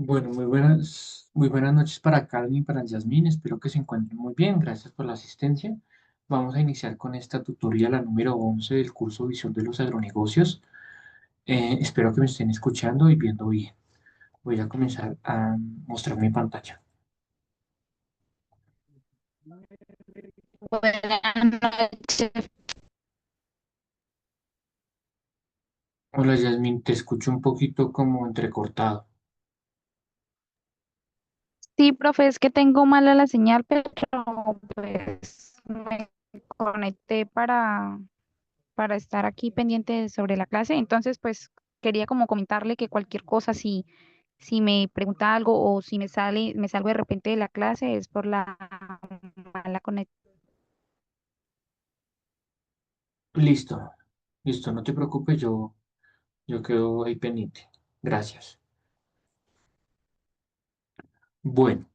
Bueno, muy buenas noches para Carmen y para Yasmín. Espero que se encuentren muy bien. Gracias por la asistencia. Vamos a iniciar con esta tutoría, la número 11 del curso Visión de los Agronegocios. Espero que me estén escuchando y viendo bien. Voy a comenzar a mostrar mi pantalla. Buenas noches. Hola Yasmín, te escucho un poquito como entrecortado. Sí, profe, es que tengo mala la señal, pero pues me conecté para estar aquí pendiente sobre la clase. Entonces, pues quería como comentarle que cualquier cosa, si me pregunta algo o si me salgo de repente de la clase, es por la mala conexión. Listo, listo, no te preocupes, yo quedo ahí pendiente. Gracias. Bueno,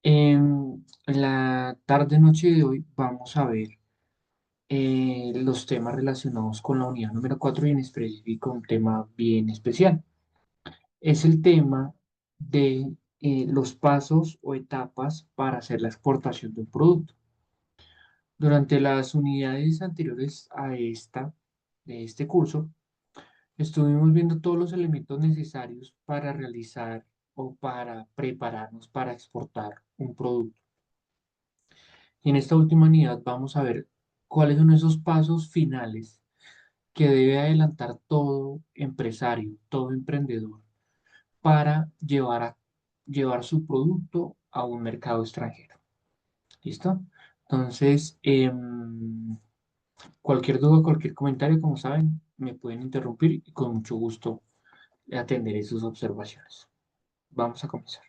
en la tarde-noche de hoy vamos a ver los temas relacionados con la unidad número 4 y en específico un tema bien especial. Es el tema de los pasos o etapas para hacer la exportación de un producto. Durante las unidades anteriores a de este curso, estuvimos viendo todos los elementos necesarios para realizar o para prepararnos para exportar un producto. Y en esta última unidad vamos a ver cuáles son esos pasos finales que debe adelantar todo empresario, todo emprendedor para llevar su producto a un mercado extranjero. ¿Listo? Entonces, cualquier duda, cualquier comentario, como saben, me pueden interrumpir y con mucho gusto atenderé sus observaciones. Vamos a comenzar.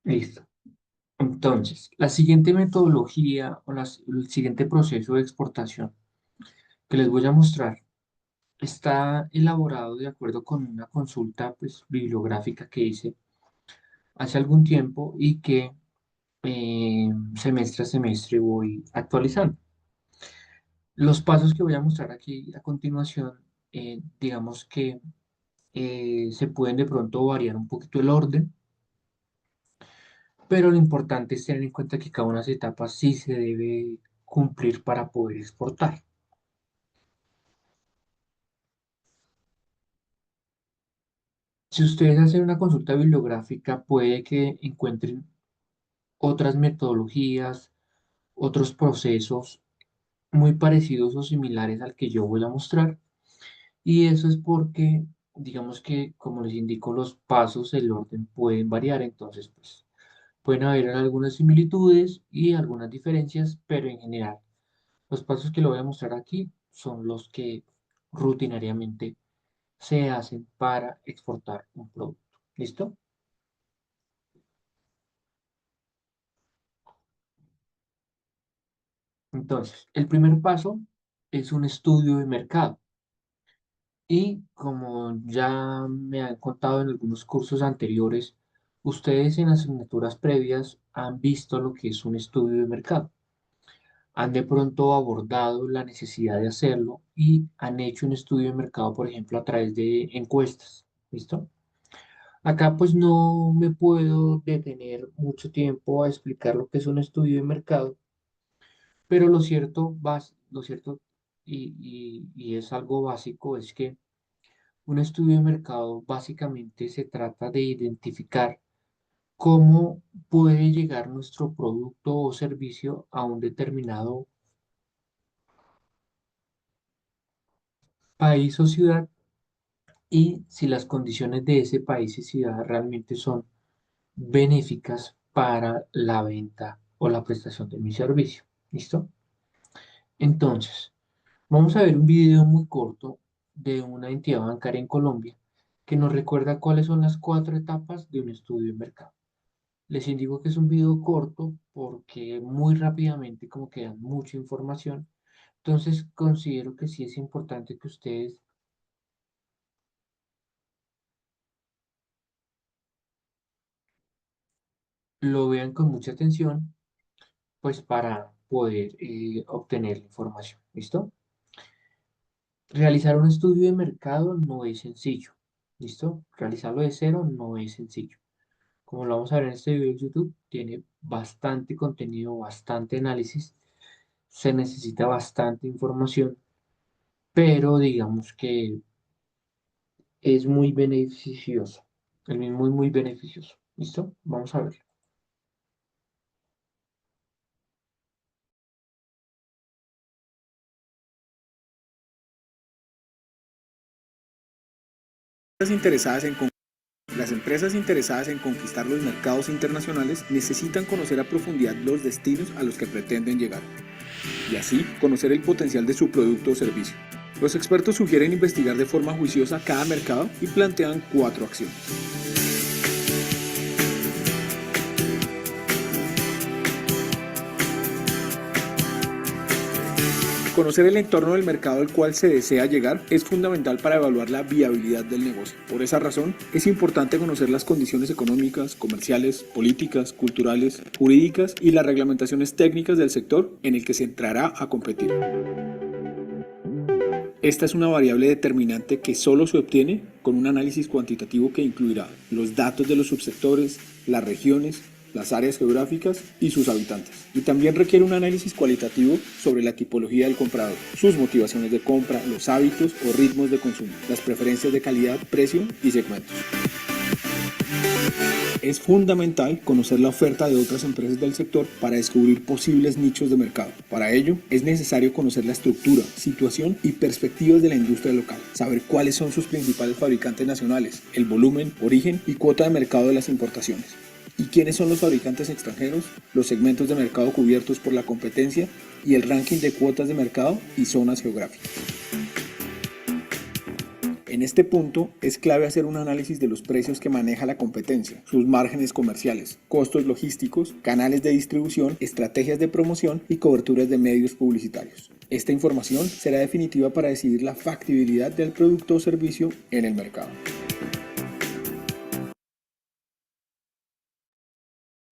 Listo. Entonces, la siguiente metodología o el siguiente proceso de exportación que les voy a mostrar está elaborado de acuerdo con una consulta pues, bibliográfica que hice hace algún tiempo y que semestre a semestre voy actualizando. Los pasos que voy a mostrar aquí a continuación, digamos que se pueden de pronto variar un poquito el orden, pero lo importante es tener en cuenta que cada una de las etapas sí se debe cumplir para poder exportar. Si ustedes hacen una consulta bibliográfica, puede que encuentren otras metodologías, otros procesos muy parecidos o similares al que yo voy a mostrar. Y eso es porque, digamos que, como les indico, los pasos, el orden pueden variar. Entonces, pues, pueden haber algunas similitudes y algunas diferencias, pero en general, los pasos que le voy a mostrar aquí son los que rutinariamente se hacen para exportar un producto. ¿Listo? Entonces, el primer paso es un estudio de mercado. Y como ya me han contado en algunos cursos anteriores, ustedes en asignaturas previas han visto lo que es un estudio de mercado. Han de pronto abordado la necesidad de hacerlo y han hecho un estudio de mercado, por ejemplo, a través de encuestas. ¿Listo? Acá pues no me puedo detener mucho tiempo a explicar lo que es un estudio de mercado, pero lo cierto y es algo básico, es que un estudio de mercado básicamente se trata de identificar cómo puede llegar nuestro producto o servicio a un determinado país o ciudad y si las condiciones de ese país y ciudad realmente son benéficas para la venta o la prestación de mi servicio. ¿Listo? Entonces, vamos a ver un video muy corto de una entidad bancaria en Colombia que nos recuerda cuáles son las cuatro etapas de un estudio de mercado. Les indico que es un video corto porque muy rápidamente como que dan mucha información. Entonces considero que sí es importante que ustedes lo vean con mucha atención, pues para poder obtener la información. ¿Listo? Realizar un estudio de mercado no es sencillo. ¿Listo? Realizarlo de cero no es sencillo. Como lo vamos a ver en este video de YouTube, tiene bastante contenido, bastante análisis, se necesita bastante información, pero digamos que es muy beneficioso. Es muy, muy beneficioso. ¿Listo? Vamos a ver. Interesadas en Las empresas interesadas en conquistar los mercados internacionales necesitan conocer a profundidad los destinos a los que pretenden llegar y así conocer el potencial de su producto o servicio. Los expertos sugieren investigar de forma juiciosa cada mercado y plantean 4 acciones. Conocer el entorno del mercado al cual se desea llegar es fundamental para evaluar la viabilidad del negocio. Por esa razón, es importante conocer las condiciones económicas, comerciales, políticas, culturales, jurídicas y las reglamentaciones técnicas del sector en el que se entrará a competir. Esta es una variable determinante que solo se obtiene con un análisis cuantitativo que incluirá los datos de los subsectores, las regiones, las áreas geográficas y sus habitantes. Y también requiere un análisis cualitativo sobre la tipología del comprador, sus motivaciones de compra, los hábitos o ritmos de consumo, las preferencias de calidad, precio y segmentos. Es fundamental conocer la oferta de otras empresas del sector para descubrir posibles nichos de mercado. Para ello, es necesario conocer la estructura, situación y perspectivas de la industria local, saber cuáles son sus principales fabricantes nacionales, el volumen, origen y cuota de mercado de las importaciones. ¿Y quiénes son los fabricantes extranjeros, los segmentos de mercado cubiertos por la competencia y el ranking de cuotas de mercado y zonas geográficas? En este punto es clave hacer un análisis de los precios que maneja la competencia, sus márgenes comerciales, costos logísticos, canales de distribución, estrategias de promoción y coberturas de medios publicitarios. Esta información será definitiva para decidir la factibilidad del producto o servicio en el mercado.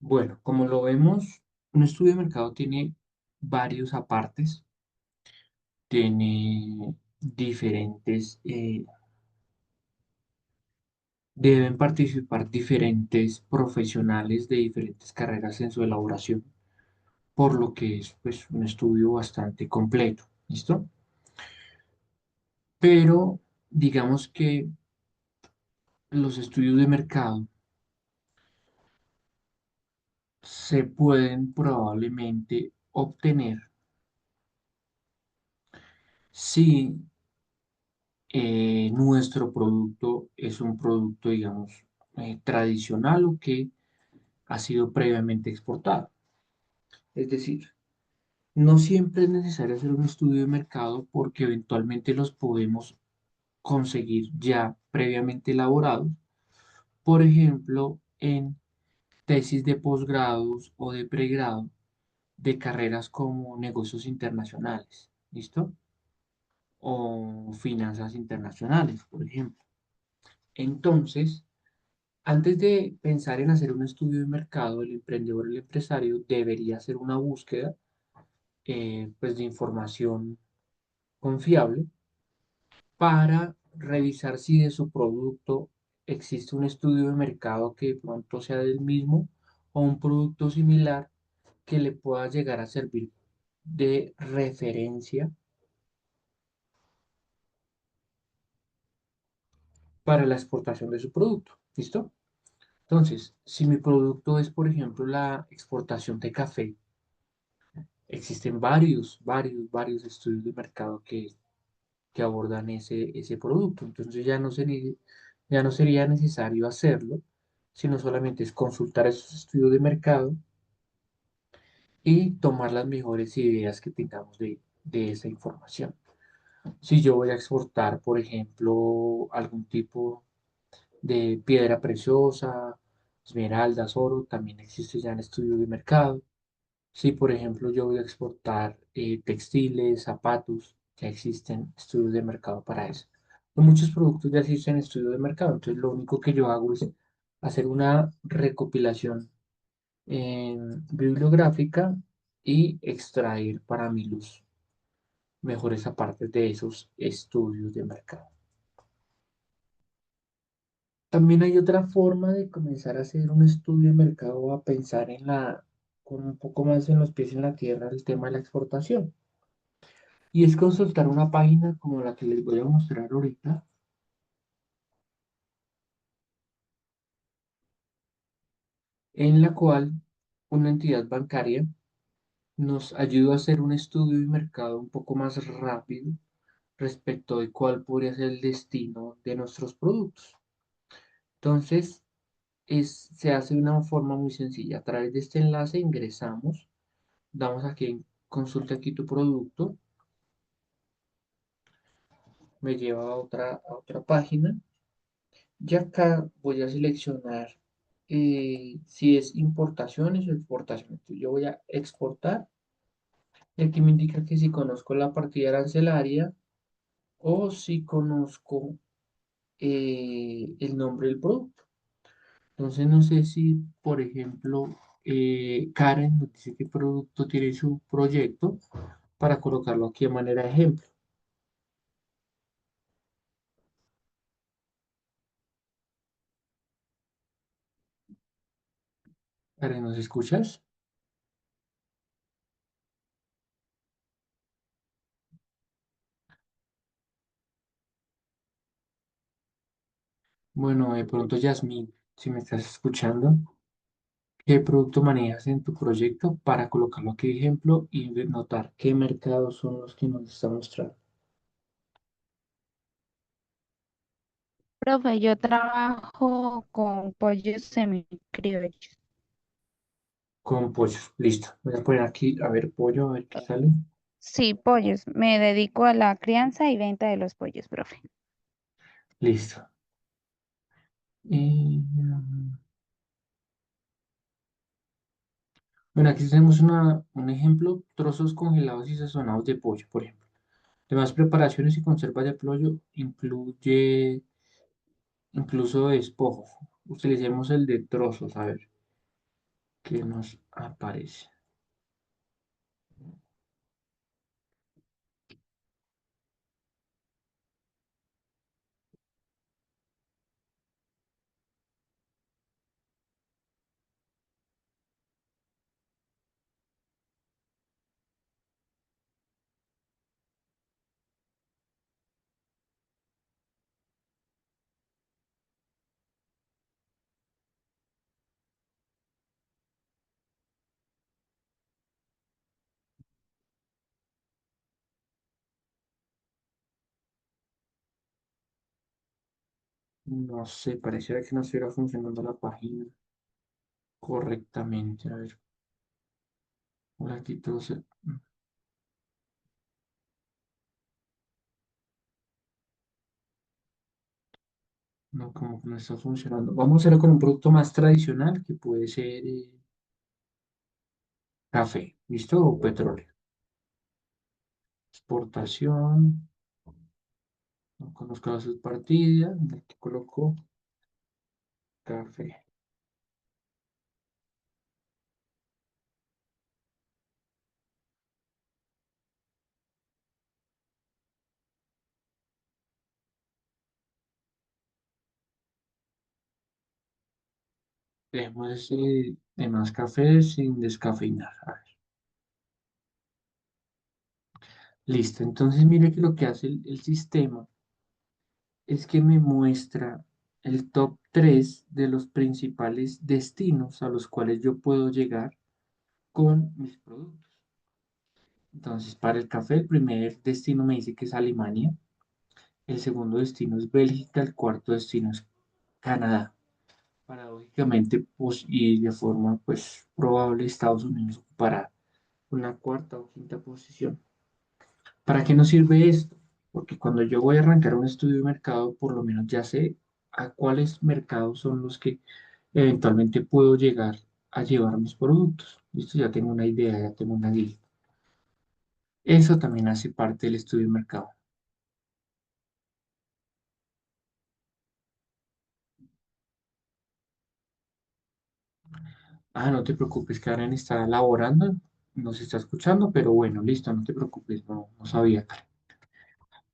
Bueno, como lo vemos, un estudio de mercado tiene varios apartes, tiene diferentes, deben participar diferentes profesionales de diferentes carreras en su elaboración, por lo que es pues un estudio bastante completo, ¿listo? Pero digamos que los estudios de mercado se pueden probablemente obtener si nuestro producto es un producto, digamos, tradicional o que ha sido previamente exportado. Es decir, no siempre es necesario hacer un estudio de mercado porque eventualmente los podemos conseguir ya previamente elaborados, por ejemplo, en tesis de posgrados o de pregrado de carreras como negocios internacionales, ¿listo? O finanzas internacionales, por ejemplo. Entonces, antes de pensar en hacer un estudio de mercado, el emprendedor, el empresario debería hacer una búsqueda pues de información confiable para revisar si de su producto existe un estudio de mercado que de pronto sea del mismo o un producto similar que le pueda llegar a servir de referencia para la exportación de su producto. ¿Listo? Entonces, si mi producto es, por ejemplo, la exportación de café, existen varios estudios de mercado que abordan ese producto. Entonces ya no sería necesario hacerlo, sino solamente es consultar esos estudios de mercado y tomar las mejores ideas que tengamos de esa información. Si yo voy a exportar, por ejemplo, algún tipo de piedra preciosa, esmeraldas, oro, también existe ya en estudios de mercado. Si, por ejemplo, yo voy a exportar textiles, zapatos, ya existen estudios de mercado para eso. Muchos productos ya existen estudios de mercado, entonces lo único que yo hago es hacer una recopilación bibliográfica y extraer para mi luz mejores apartes de esos estudios de mercado. También hay otra forma de comenzar a hacer un estudio de mercado o a pensar con un poco más en los pies en la tierra, el tema de la exportación. Y es consultar una página como la que les voy a mostrar ahorita, en la cual una entidad bancaria nos ayuda a hacer un estudio de mercado un poco más rápido respecto de cuál podría ser el destino de nuestros productos. Entonces, se hace de una forma muy sencilla. A través de este enlace ingresamos, damos aquí en consulta aquí tu producto, me lleva a otra página y acá voy a seleccionar si es importaciones o exportaciones. Entonces, yo voy a exportar y aquí me indica que si conozco la partida arancelaria o si conozco el nombre del producto. Entonces no sé si, por ejemplo, Karen nos dice qué producto tiene su proyecto para colocarlo aquí de manera de ejemplo. Karen, ¿nos escuchas? Bueno, de pronto Yasmín, si me estás escuchando, ¿qué producto manejas en tu proyecto para colocarlo aquí de ejemplo y notar qué mercados son los que nos está mostrando? Profe, yo trabajo con pollos semicriollos. Con pollos, listo. Voy a poner aquí, a ver, pollo, a ver qué sale. Sí, pollos. Me dedico a la crianza y venta de los pollos, profe. Listo. Y, bueno, aquí tenemos un ejemplo, trozos congelados y sazonados de pollo, por ejemplo. Demás preparaciones y conservas de pollo incluye incluso despojo. Utilicemos el de trozos, a ver qué nos aparece. No sé, pareciera que no estuviera funcionando la página correctamente. A ver, por aquí todo se... No, como que no está funcionando. Vamos a hacerlo con un producto más tradicional que puede ser café, ¿listo? O petróleo. Exportación. No conozco sus partidas. Aquí coloco café. Dejemos ese de más café sin descafeinar. A ver. Listo. Entonces, mire que lo que hace el sistema es que me muestra el top 3 de los principales destinos a los cuales yo puedo llegar con mis productos. Entonces, para el café, el primer destino me dice que es Alemania, el segundo destino es Bélgica, el cuarto destino es Canadá. Paradójicamente, pues, y de forma pues probable, Estados Unidos ocupará una cuarta o quinta posición. ¿Para qué nos sirve esto? Porque cuando yo voy a arrancar un estudio de mercado, por lo menos ya sé a cuáles mercados son los que eventualmente puedo llegar a llevar mis productos. Listo, ya tengo una idea, ya tengo una guía. Eso también hace parte del estudio de mercado. Ah, no te preocupes, Karen está laborando, nos está escuchando, pero bueno, listo, no te preocupes, no sabía, Karen.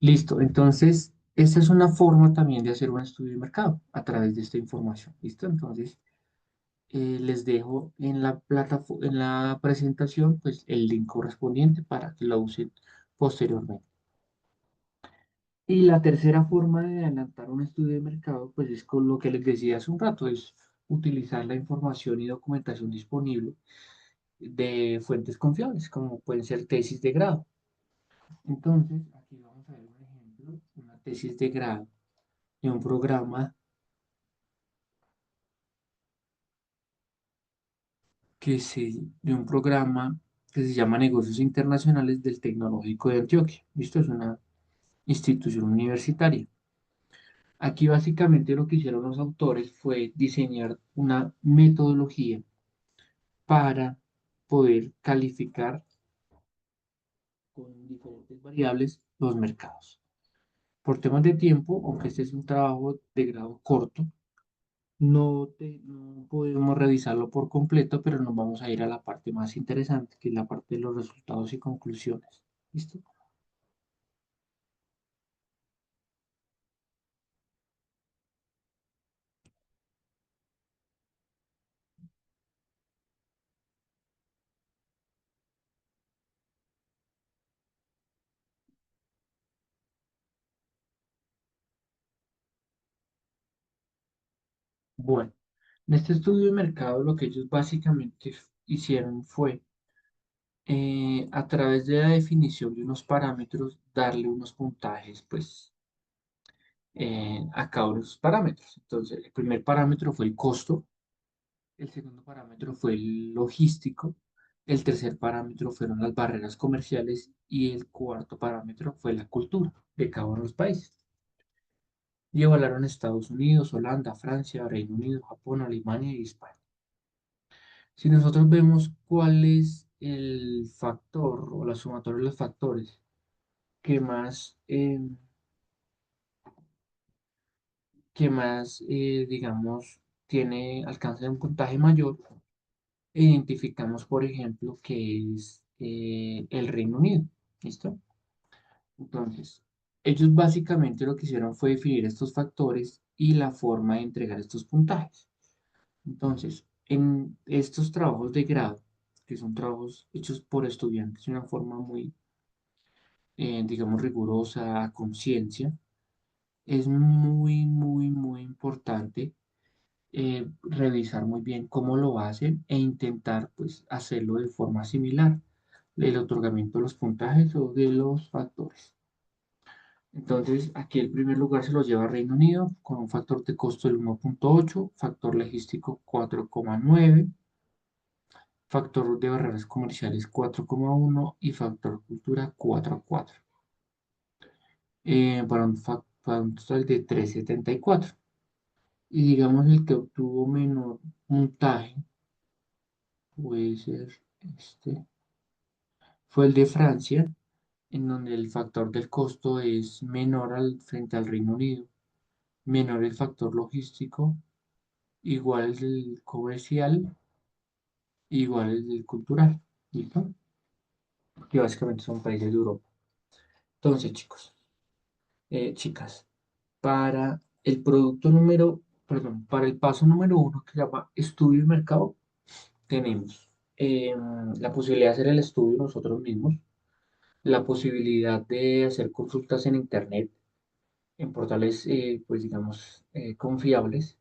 Listo, entonces, esta es una forma también de hacer un estudio de mercado a través de esta información. ¿Listo? Entonces, les dejo en la en la presentación, pues, el link correspondiente para que lo usen posteriormente. Y la tercera forma de adelantar un estudio de mercado, pues, es con lo que les decía hace un rato, es utilizar la información y documentación disponible de fuentes confiables, como pueden ser tesis de grado. Entonces, aquí vamos a ver un ejemplo, una tesis de grado de un programa de un programa que se llama Negocios Internacionales del Tecnológico de Antioquia. Esto es una institución universitaria. Aquí básicamente lo que hicieron los autores fue diseñar una metodología para poder calificar con diferentes variables los mercados. Por temas de tiempo, aunque este es un trabajo de grado corto, no podemos revisarlo por completo, pero nos vamos a ir a la parte más interesante, que es la parte de los resultados y conclusiones. ¿Listo? Bueno, en este estudio de mercado lo que ellos básicamente hicieron fue, a través de la definición de unos parámetros, darle unos puntajes, pues, a cada uno de esos parámetros. Entonces, el primer parámetro fue el costo. El segundo parámetro fue el logístico, el tercer parámetro fueron las barreras comerciales y el cuarto parámetro fue la cultura de cada uno de los países. Y evaluaron Estados Unidos, Holanda, Francia, Reino Unido, Japón, Alemania y España. Si nosotros vemos cuál es el factor o la sumatoria de los factores que digamos, tiene alcance de un puntaje mayor, identificamos, por ejemplo, que es el Reino Unido. ¿Listo? Entonces, ellos básicamente lo que hicieron fue definir estos factores y la forma de entregar estos puntajes. Entonces, en estos trabajos de grado, que son trabajos hechos por estudiantes de una forma muy, digamos, rigurosa, a conciencia, es muy importante revisar muy bien cómo lo hacen e intentar pues hacerlo de forma similar, el otorgamiento de los puntajes o de los factores. Entonces, aquí el primer lugar se lo lleva Reino Unido con un factor de costo del 1,8, factor logístico 4,9, factor de barreras comerciales 4,1 y factor cultura 4,4, para un total de 3,74. Y digamos el que obtuvo menor puntaje puede ser este, fue el de Francia, en donde el factor del costo es menor frente al Reino Unido, menor el factor logístico, igual el del comercial, igual el del cultural, ¿listo? Que básicamente son países de Europa. Entonces, chicos, chicas, para el perdón, para el paso número uno que se llama estudio de mercado, tenemos la posibilidad de hacer el estudio nosotros mismos, la posibilidad de hacer consultas en internet, en portales, pues digamos, confiables,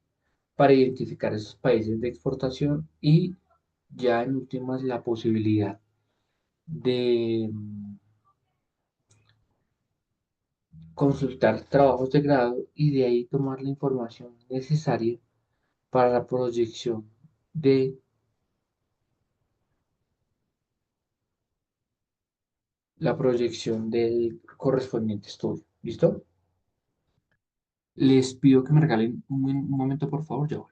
para identificar esos países de exportación y ya en últimas la posibilidad de consultar trabajos de grado y de ahí tomar la información necesaria para de la proyección del correspondiente estudio. ¿Listo? Les pido que me regalen un momento, por favor, ya voy.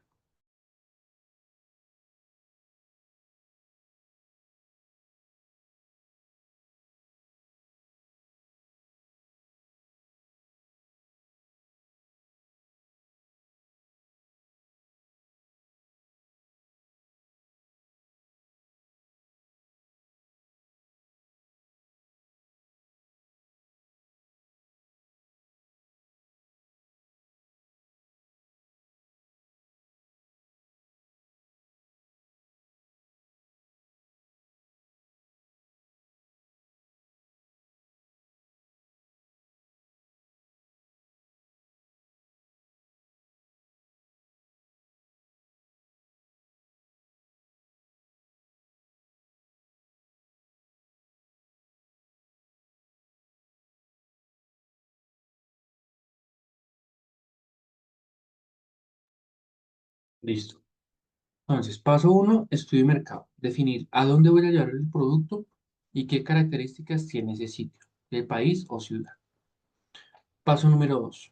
Listo. Entonces, paso uno, estudio de mercado. Definir a dónde voy a llevar el producto y qué características tiene ese sitio, el país o ciudad. Paso número dos,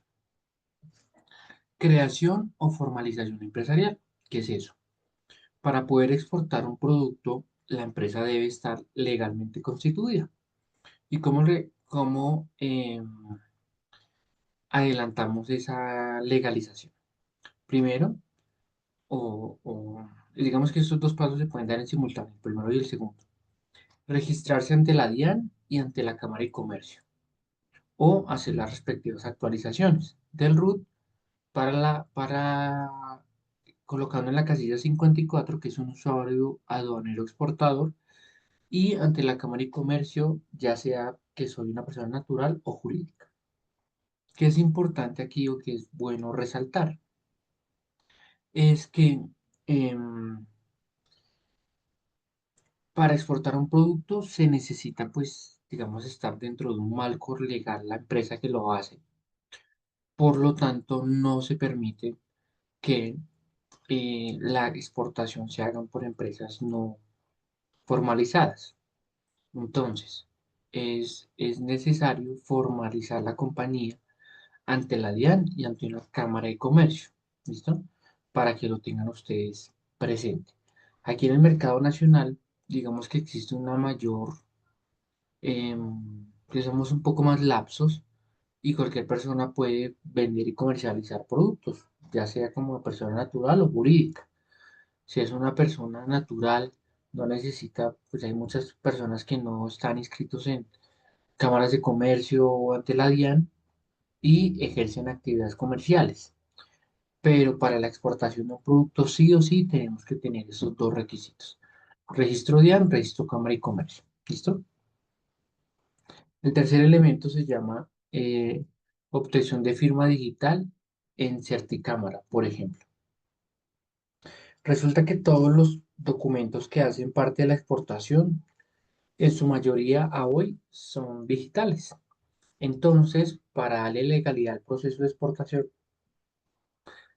creación o formalización empresarial. ¿Qué es eso? Para poder exportar un producto, la empresa debe estar legalmente constituida. ¿Y cómo adelantamos esa legalización? Primero, digamos que estos dos pasos se pueden dar en simultáneo, el primero y el segundo. Registrarse ante la DIAN y ante la Cámara de Comercio o hacer las respectivas actualizaciones del RUT para colocando en la casilla 54, que es un usuario aduanero exportador, y ante la Cámara de Comercio, ya sea que soy una persona natural o jurídica. ¿Qué es importante aquí o que es bueno resaltar? Es que em, para exportar un producto se necesita, pues, digamos, estar dentro de un marco legal la empresa que lo hace. Por lo tanto, no se permite que la exportación se haga por empresas no formalizadas. Entonces, es necesario formalizar la compañía ante la DIAN y ante una Cámara de Comercio. ¿Listo? Para que lo tengan ustedes presente. Aquí en el mercado nacional, digamos que existe una mayor, que somos un poco más lapsos y cualquier persona puede vender y comercializar productos, ya sea como persona natural o jurídica. Si es una persona natural, no necesita, pues hay muchas personas que no están inscritos en cámaras de comercio o ante la DIAN y ejercen actividades comerciales. Pero para la exportación de un producto sí o sí tenemos que tener esos dos requisitos. Registro DIAN, registro Cámara y Comercio. ¿Listo? El tercer elemento se llama obtención de firma digital en Certicámara, por ejemplo. Resulta que todos los documentos que hacen parte de la exportación, en su mayoría a hoy, son digitales. Entonces, para darle legalidad al proceso de exportación,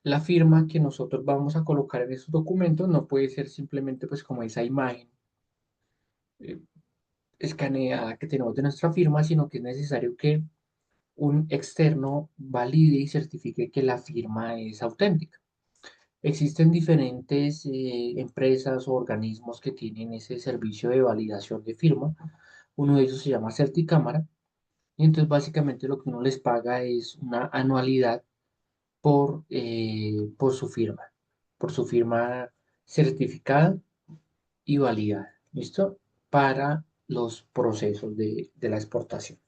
la firma que nosotros vamos a colocar en esos documentos no puede ser simplemente pues como esa imagen eh, escaneada que tenemos de nuestra firma, sino que es necesario que un externo valide y certifique que la firma es auténtica. Existen diferentes empresas o organismos que tienen ese servicio de validación de firma. Uno de ellos se llama Certicámara y entonces básicamente lo que uno les paga es una anualidad por su firma certificada y validada, ¿listo? Para los procesos de la exportación.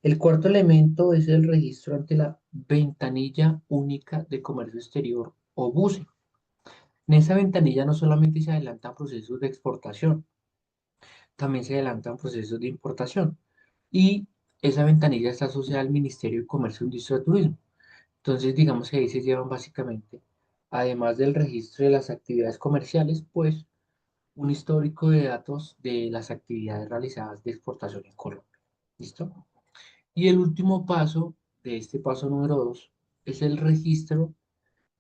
El cuarto elemento es el registro ante la Ventanilla Única de Comercio Exterior o BUCE. En esa ventanilla no solamente se adelantan procesos de exportación, también se adelantan procesos de importación. Y esa ventanilla está asociada al Ministerio de Comercio, Industria y Turismo. Entonces, digamos que ahí se llevan básicamente, además del registro de las actividades comerciales, pues un histórico de datos de las actividades realizadas de exportación en Colombia. ¿Listo? Y el último paso de este paso número 2 es el registro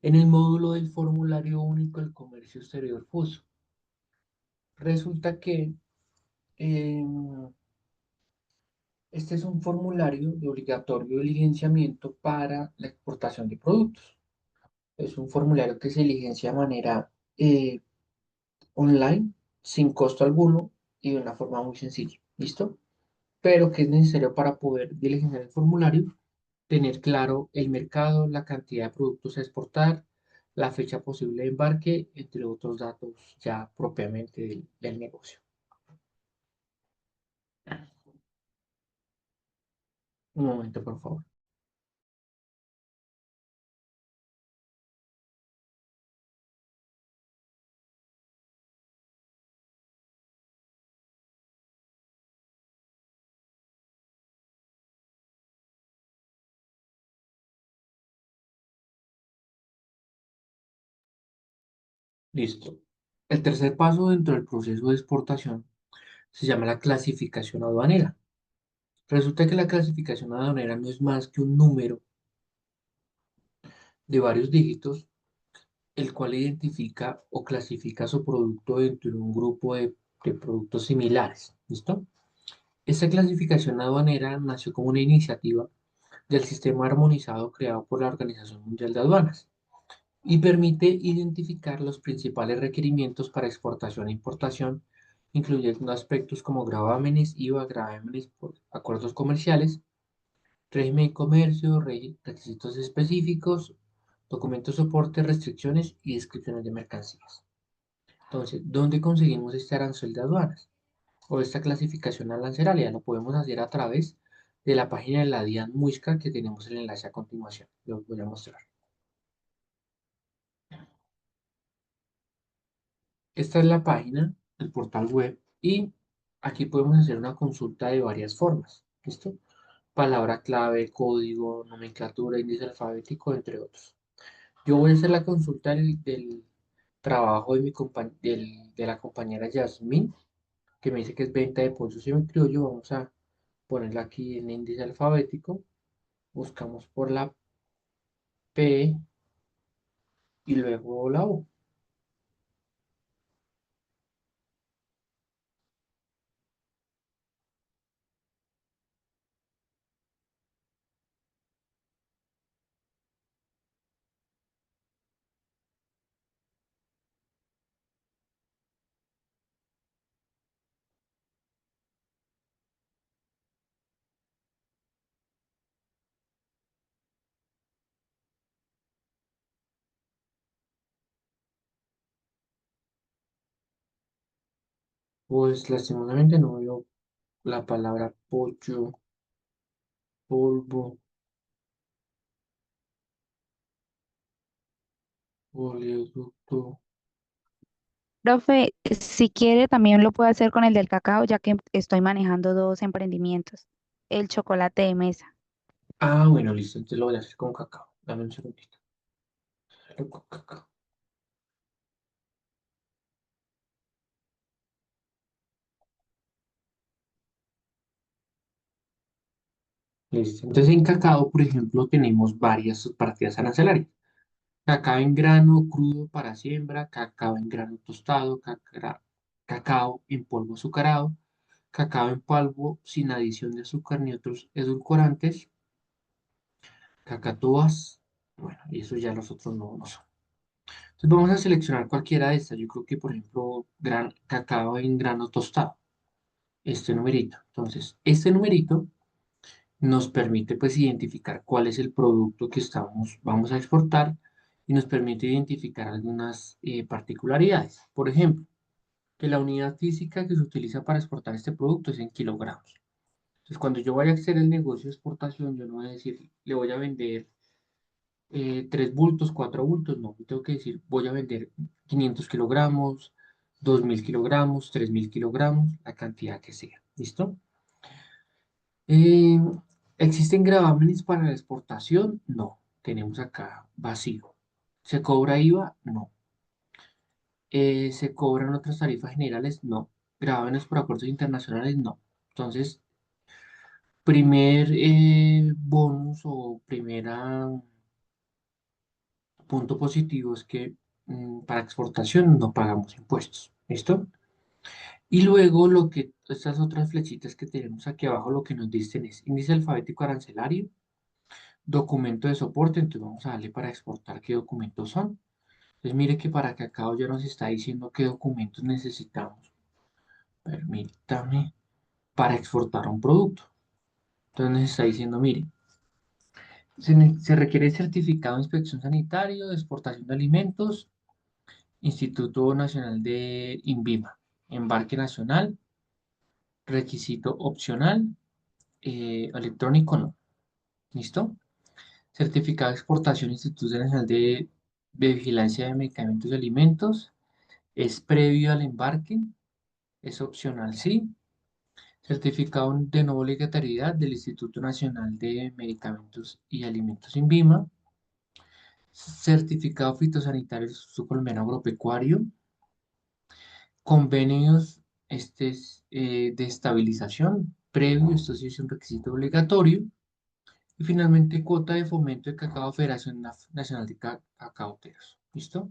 en el módulo del formulario único del comercio exterior FUSO. Resulta que este es un formulario de obligatorio diligenciamiento para la exportación de productos. Es un formulario que se diligencia de manera eh, online, sin costo alguno y de una forma muy sencilla. ¿Listo? Pero que es necesario para poder diligenciar el formulario, tener claro el mercado, la cantidad de productos a exportar, la fecha posible de embarque, entre otros datos ya propiamente del negocio. Un momento, por favor. Listo. El tercer paso dentro del proceso de exportación se llama la clasificación aduanera. Resulta que la clasificación aduanera no es más que un número de varios dígitos el cual identifica o clasifica su producto dentro de un grupo de productos similares. ¿Listo? Esta clasificación aduanera nació como una iniciativa del sistema armonizado creado por la Organización Mundial de Aduanas y permite identificar los principales requerimientos para exportación e importación, incluyendo aspectos como gravámenes, IVA, gravámenes por acuerdos comerciales, régimen de comercio, requisitos específicos, documentos de soporte, restricciones y descripciones de mercancías. Entonces, ¿dónde conseguimos este arancel de aduanas o esta clasificación arancelaria? Lo podemos hacer a través de la página de la DIAN Muisca que tenemos el enlace a continuación. Lo voy a mostrar. Esta es la página, el portal web, y aquí podemos hacer una consulta de varias formas. ¿Listo? Palabra clave, código, nomenclatura, índice alfabético, entre otros. Yo voy a hacer la consulta del trabajo de la compañera Yasmín, que me dice que es venta de pollo semicriollo. Vamos a ponerla aquí en índice alfabético. Buscamos por la P y luego la U. Pues lastimosamente no veo la palabra pollo, polvo, oleoducto. Profe, si quiere, también lo puedo hacer con el del cacao, ya que estoy manejando dos emprendimientos. El chocolate de mesa. Ah, bueno, listo. Entonces lo voy a hacer con cacao. Dame un segundito. Hacerlo con cacao. Listo. Entonces en cacao, por ejemplo, tenemos varias partidas arancelarias. Cacao en grano crudo para siembra, cacao en grano tostado, cacao en polvo azucarado, cacao en polvo sin adición de azúcar ni otros edulcorantes, cacatúas, bueno, y eso ya los otros no son. Entonces vamos a seleccionar cualquiera de estas. Yo creo que, por ejemplo, cacao en grano tostado, este numerito. Entonces, este numerito nos permite pues identificar cuál es el producto que vamos a exportar y nos permite identificar algunas particularidades. Por ejemplo, que la unidad física que se utiliza para exportar este producto es en kilogramos. Entonces, cuando yo vaya a hacer el negocio de exportación, yo no voy a decir, le voy a vender 3 bultos, 4 bultos, no, yo tengo que decir, voy a vender 500 kilogramos, 2000 kilogramos, 3000 kilogramos, la cantidad que sea. ¿Listo? Eh, ¿Existen gravámenes para la exportación? No, tenemos acá vacío. ¿Se cobra IVA? No. ¿Se cobran otras tarifas generales? No. ¿Gravámenes por acuerdos internacionales? No. Entonces, primer bonus o primera punto positivo es que para exportación no pagamos impuestos. ¿Listo? Y luego estas otras flechitas que tenemos aquí abajo, lo que nos dicen es índice alfabético arancelario, documento de soporte. Entonces vamos a darle para exportar qué documentos son. Entonces mire que para cacao ya nos está diciendo qué documentos necesitamos. Permítame, para exportar un producto. Entonces nos está diciendo, mire, se requiere certificado de inspección sanitario, de exportación de alimentos, Instituto Nacional de INVIMA, embarque nacional, requisito opcional, electrónico no. ¿Listo? Certificado de exportación, Instituto Nacional de Vigilancia de Medicamentos y Alimentos. ¿Es previo al embarque? ¿Es opcional? Sí. Certificado de no obligatoriedad del Instituto Nacional de Medicamentos y Alimentos INVIMA. Certificado fitosanitario del Instituto Colombiano Agropecuario. Convenios de estabilización previo, esto sí es un requisito obligatorio. Y finalmente, cuota de fomento de cacao, Federación Nacional de Cacauteros. ¿Listo?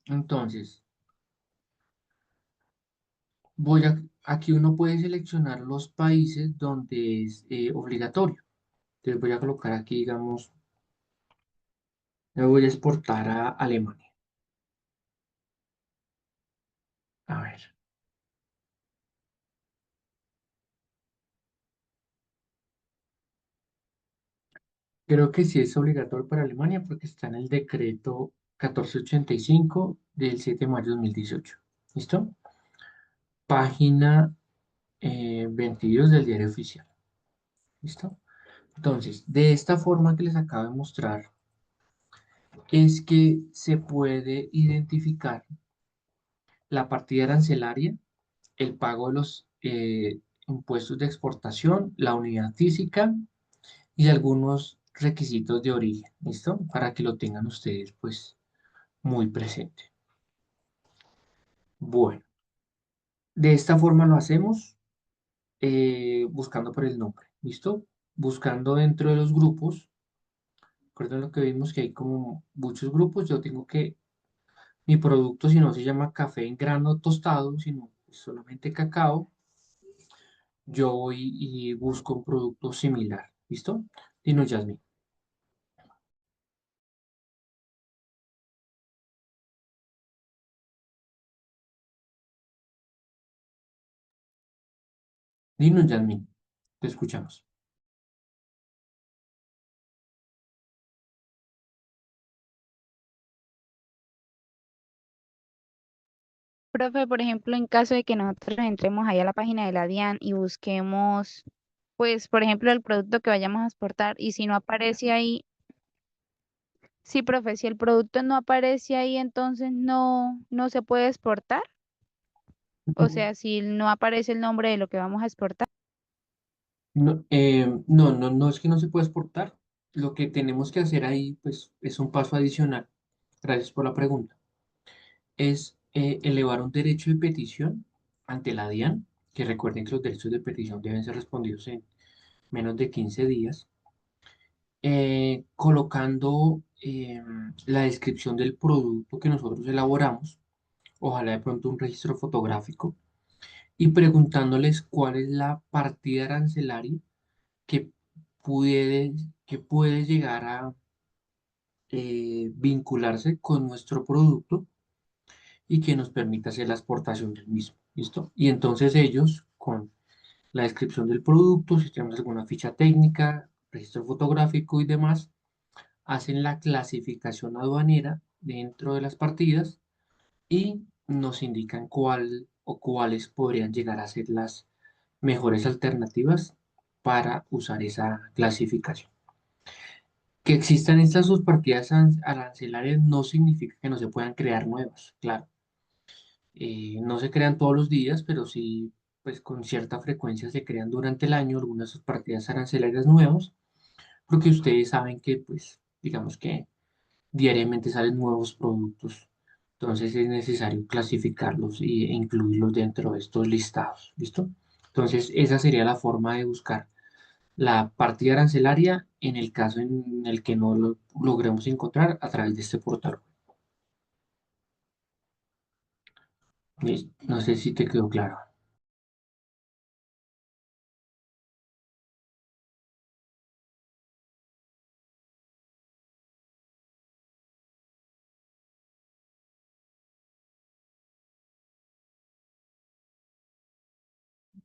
Entonces, aquí uno puede seleccionar los países donde es obligatorio. Entonces voy a colocar aquí, digamos, me voy a exportar a Alemania. A ver, creo que sí es obligatorio para Alemania porque está en el decreto 1485 del 7 de mayo de 2018. ¿Listo? Página 22 del diario oficial. ¿Listo? Entonces, de esta forma que les acabo de mostrar, es que se puede identificar la partida arancelaria, el pago de los impuestos de exportación, la unidad física y algunos requisitos de origen. ¿Listo? Para que lo tengan ustedes, pues, muy presente. Bueno, de esta forma lo hacemos buscando por el nombre. ¿Listo? Buscando dentro de los grupos. Recuerden lo que vimos que hay como muchos grupos. Yo tengo que mi producto, si no se llama café en grano tostado, sino solamente cacao, yo voy y busco un producto similar. ¿Listo? Dinos, Yasmin. Dinos, Yasmin. Te escuchamos. Profe, por ejemplo, en caso de que nosotros entremos ahí a la página de la DIAN y busquemos, pues, por ejemplo, el producto que vayamos a exportar y si no aparece ahí, sí, profe, si el producto no aparece ahí, entonces no se puede exportar. O sea, si no aparece el nombre de lo que vamos a exportar. No, no es que no se pueda exportar. Lo que tenemos que hacer ahí, pues, es un paso adicional. Gracias por la pregunta. Es elevar un derecho de petición ante la DIAN, que recuerden que los derechos de petición deben ser respondidos en menos de 15 días, colocando la descripción del producto que nosotros elaboramos, ojalá de pronto un registro fotográfico, y preguntándoles cuál es la partida arancelaria que puede, que puede llegar a vincularse con nuestro producto y que nos permita hacer la exportación del mismo. ¿Listo? Y entonces ellos, con la descripción del producto, si tenemos alguna ficha técnica, registro fotográfico y demás, hacen la clasificación aduanera dentro de las partidas y nos indican cuál o cuáles podrían llegar a ser las mejores alternativas para usar esa clasificación. Que existan estas subpartidas arancelarias no significa que no se puedan crear nuevas, claro. No se crean todos los días, pero sí, pues con cierta frecuencia se crean durante el año algunas subpartidas arancelarias nuevas, porque ustedes saben que, pues, digamos que diariamente salen nuevos productos. Entonces es necesario clasificarlos e incluirlos dentro de estos listados. ¿Listo? Entonces esa sería la forma de buscar la partida arancelaria en el caso en el que no lo logremos encontrar a través de este portal. No sé si te quedó claro.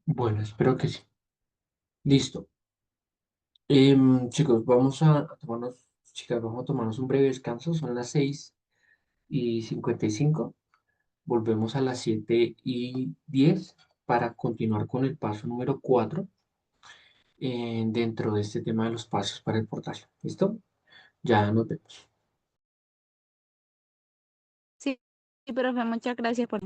Bueno, espero que sí. Listo. Chicos, vamos a tomarnos un breve descanso. Son las 6:55. Volvemos a las 7:10 para continuar con el paso número 4 dentro de este tema de los pasos para exportación. ¿Listo? Ya nos vemos. Sí, sí, profe, muchas gracias por...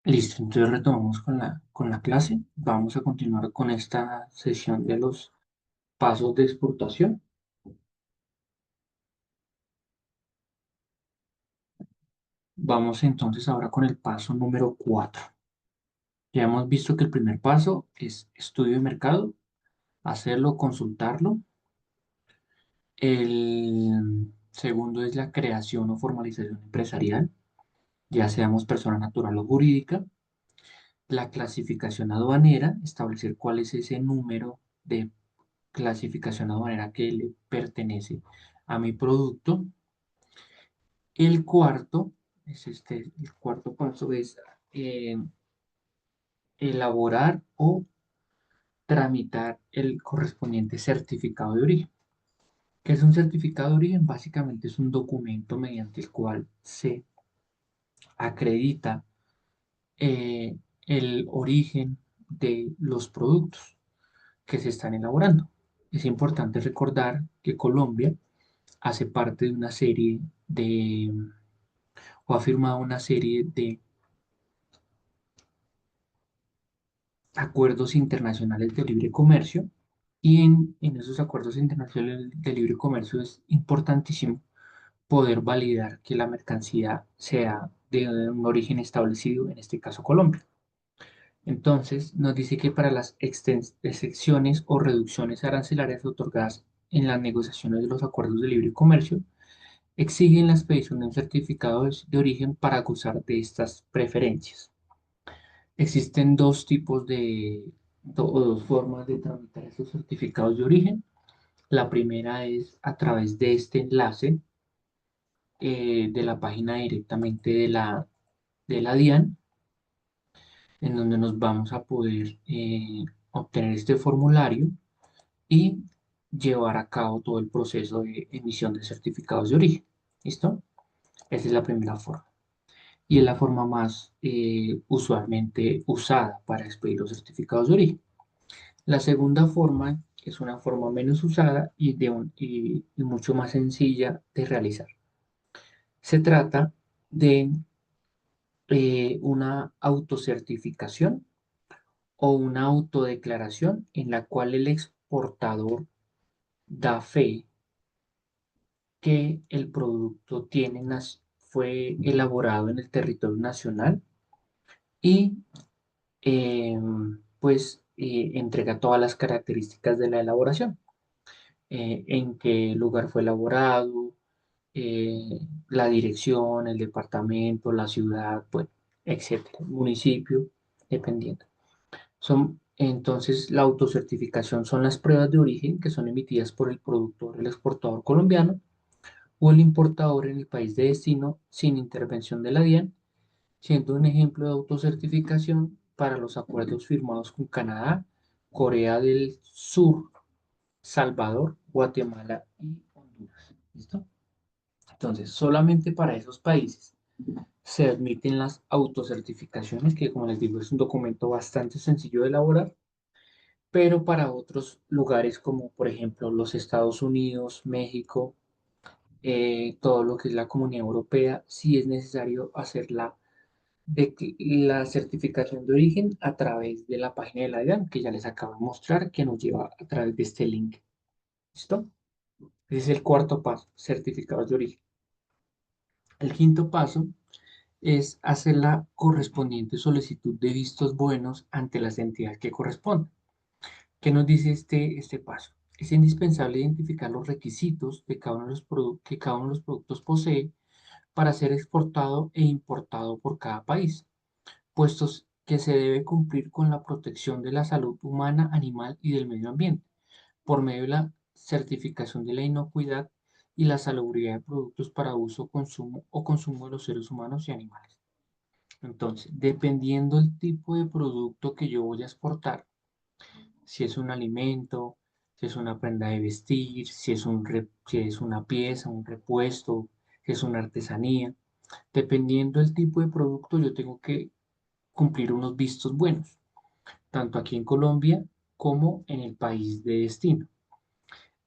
Listo, entonces retomamos con la clase. Vamos a continuar con esta sesión de los pasos de exportación. Vamos entonces ahora con el paso número 4. Ya hemos visto que el primer paso es estudio de mercado, hacerlo, consultarlo. El segundo es la creación o formalización empresarial, ya seamos persona natural o jurídica. La clasificación aduanera, establecer cuál es ese número de clasificación aduanera que le pertenece a mi producto. El cuarto, el cuarto paso es eh, elaborar o tramitar el correspondiente certificado de origen. ¿Qué es un certificado de origen? Básicamente es un documento mediante el cual se acredita eh, el origen de los productos que se están elaborando. Es importante recordar que Colombia hace parte de una serie de, o ha firmado una serie de acuerdos internacionales de libre comercio y en esos acuerdos internacionales de libre comercio es importantísimo poder validar que la mercancía sea de un origen establecido, en este caso Colombia. Entonces, nos dice que para las excepciones o reducciones arancelarias otorgadas en las negociaciones de los acuerdos de libre comercio, exigen la expedición de un certificado de origen para gozar de estas preferencias. Existen dos tipos o dos formas de tramitar estos certificados de origen. La primera es a través de este enlace de la página directamente de la DIAN, en donde nos vamos a poder obtener este formulario y llevar a cabo todo el proceso de emisión de certificados de origen. ¿Listo? Esa es la primera forma. Y es la forma más usualmente usada para expedir los certificados de origen. La segunda forma es una forma menos usada y mucho más sencilla de realizar. Se trata de una autocertificación o una autodeclaración en la cual el exportador da fe que el producto fue elaborado en el territorio nacional y entrega todas las características de la elaboración, en qué lugar fue elaborado, la dirección, el departamento, la ciudad, bueno, etcétera, municipio, dependiendo. Entonces, la autocertificación son las pruebas de origen que son emitidas por el productor, el exportador colombiano o el importador en el país de destino sin intervención de la DIAN, siendo un ejemplo de autocertificación para los acuerdos firmados con Canadá, Corea del Sur, Salvador, Guatemala y Honduras. ¿Listo? Entonces, solamente para esos países se admiten las autocertificaciones, que como les digo es un documento bastante sencillo de elaborar, pero para otros lugares como por ejemplo los Estados Unidos, México, todo lo que es la Comunidad Europea, sí es necesario hacer la certificación de origen a través de la página de la DIAN, que ya les acabo de mostrar, que nos lleva a través de este link. ¿Listo? Ese es el cuarto paso, certificados de origen. El quinto paso es hacer la correspondiente solicitud de vistos buenos ante las entidades que corresponden. ¿Qué nos dice este paso? Es indispensable identificar los requisitos de cada uno de que cada uno de los productos posee para ser exportado e importado por cada país, puestos que se debe cumplir con la protección de la salud humana, animal y del medio ambiente, por medio de la certificación de la inocuidad y la salubridad de productos para uso, consumo o consumo de los seres humanos y animales. Entonces, dependiendo del tipo de producto que yo voy a exportar, si es un alimento, si es una prenda de vestir, si es una pieza, un repuesto, si es una artesanía, dependiendo del tipo de producto, yo tengo que cumplir unos vistos buenos, tanto aquí en Colombia como en el país de destino.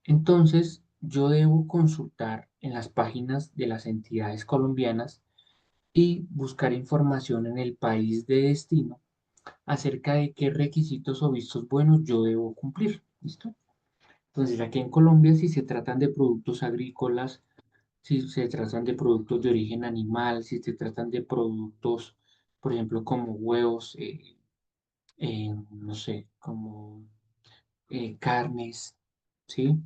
Entonces, yo debo consultar en las páginas de las entidades colombianas y buscar información en el país de destino acerca de qué requisitos o vistos buenos yo debo cumplir. ¿Listo? Entonces, aquí en Colombia, si se tratan de productos agrícolas, si se tratan de productos de origen animal, si se tratan de productos, por ejemplo, como huevos, no sé, como carnes, ¿sí?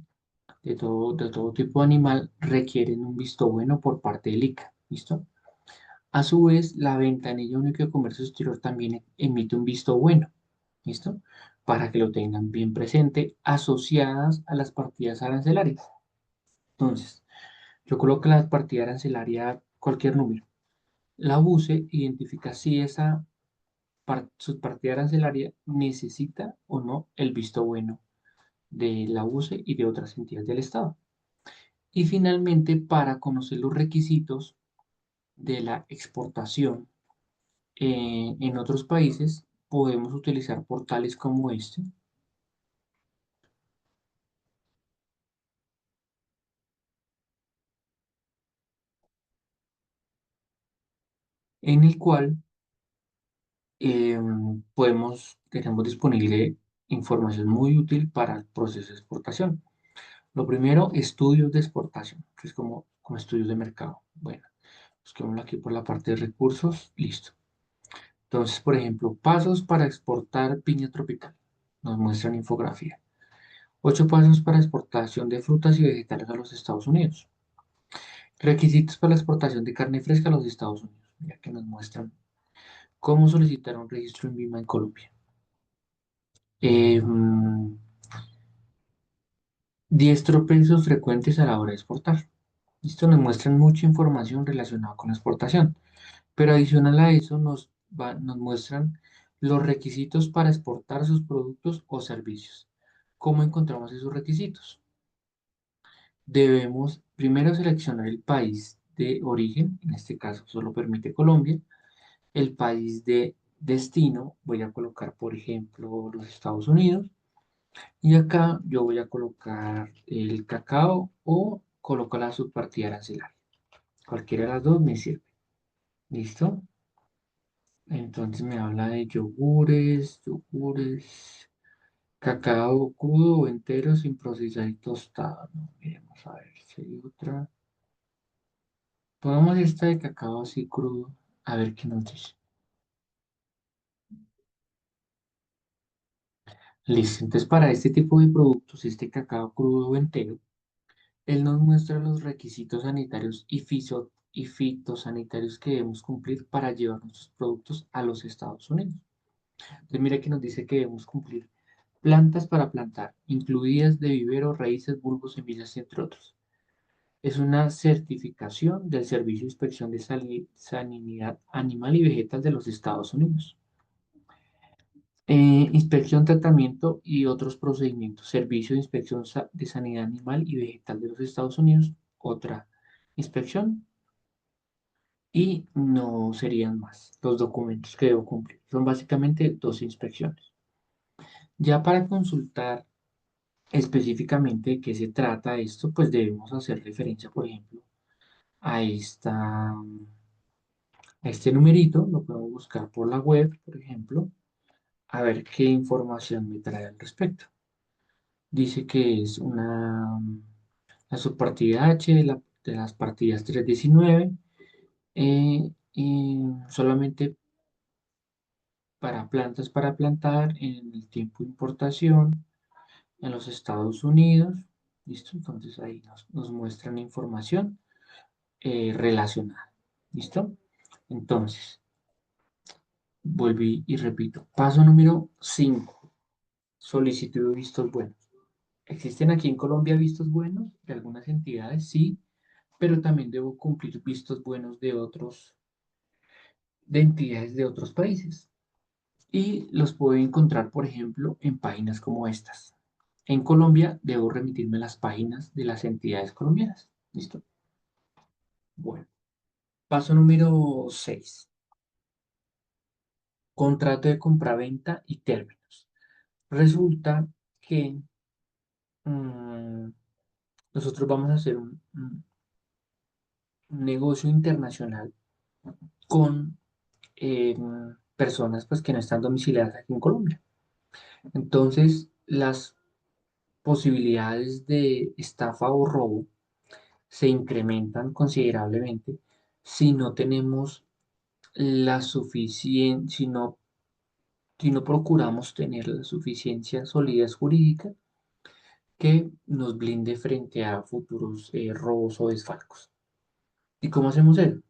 De todo tipo de animal, requieren un visto bueno por parte del ICA, ¿listo? A su vez, la Ventanilla Única de Comercio Exterior también emite un visto bueno, ¿listo? Para que lo tengan bien presente, asociadas a las partidas arancelarias. Entonces, yo coloco la partida arancelaria, cualquier número. La UCE identifica si esa subpartida arancelaria necesita o no el visto bueno de la UCE y de otras entidades del Estado. Y finalmente, para conocer los requisitos de la exportación en otros países, podemos utilizar portales como este, en el cual tenemos disponible información muy útil para el proceso de exportación. Lo primero, estudios de exportación, que es como estudios de mercado. Bueno, busquémoslo aquí por la parte de recursos, listo. Entonces, por ejemplo, pasos para exportar piña tropical. Nos muestran infografía. 8 pasos para exportación de frutas y vegetales a los Estados Unidos. Requisitos para la exportación de carne fresca a los Estados Unidos. Mira que nos muestran cómo solicitar un registro en Vima en Colombia. Eh, mm, 10 tropiezos frecuentes a la hora de exportar. Esto nos muestra mucha información relacionada con la exportación, pero adicional a eso nos muestran los requisitos para exportar sus productos o servicios. ¿Cómo encontramos esos requisitos? Debemos primero seleccionar el país de origen, en este caso solo permite Colombia, el país de destino, voy a colocar por ejemplo los Estados Unidos, y acá yo voy a colocar el cacao o coloco la subpartida arancelaria. Cualquiera de las dos me sirve. ¿Listo? Entonces me habla de yogures, cacao crudo o entero sin procesar y tostado. No, miremos a ver si hay otra. Pongamos esta de cacao así crudo, a ver qué nos dice. Listo, entonces para este tipo de productos, este cacao crudo o entero, él nos muestra los requisitos sanitarios y fitosanitarios que debemos cumplir para llevar nuestros productos a los Estados Unidos. Entonces, mira que nos dice que debemos cumplir plantas para plantar, incluidas de vivero, raíces, bulbos, semillas, entre otros. Es una certificación del Servicio de Inspección de Sanidad Animal y Vegetal de los Estados Unidos. Inspección, tratamiento y otros procedimientos. Servicio de Inspección de Sanidad Animal y Vegetal de los Estados Unidos. Otra inspección. Y no serían más los documentos que debo cumplir. Son básicamente 2 inspecciones. Ya para consultar específicamente de qué se trata esto, pues debemos hacer referencia, por ejemplo, a a este numerito. Lo podemos buscar por la web, por ejemplo, a ver qué información me trae al respecto. Dice que es la subpartida H de las partidas 319, y solamente para plantas para plantar en el tiempo de importación en los Estados Unidos. ¿Listo? Entonces ahí nos muestran información relacionada. ¿Listo? Entonces, volví y repito. Paso número 5. Solicitud de vistos buenos. ¿Existen aquí en Colombia vistos buenos de algunas entidades? Sí, pero también debo cumplir vistos buenos de entidades de otros países. Y los puedo encontrar, por ejemplo, en páginas como estas. En Colombia debo remitirme a las páginas de las entidades colombianas. ¿Listo? Bueno, paso número 6. Contrato de compraventa y términos. Resulta que mm, nosotros vamos a hacer un negocio internacional con personas pues, que no están domiciliadas aquí en Colombia. Entonces, las posibilidades de estafa o robo se incrementan considerablemente si no tenemos la suficiente, si no procuramos tener la suficiencia solidez jurídica que nos blinde frente a futuros robos o desfalcos. ¿Y cómo hacemos eso?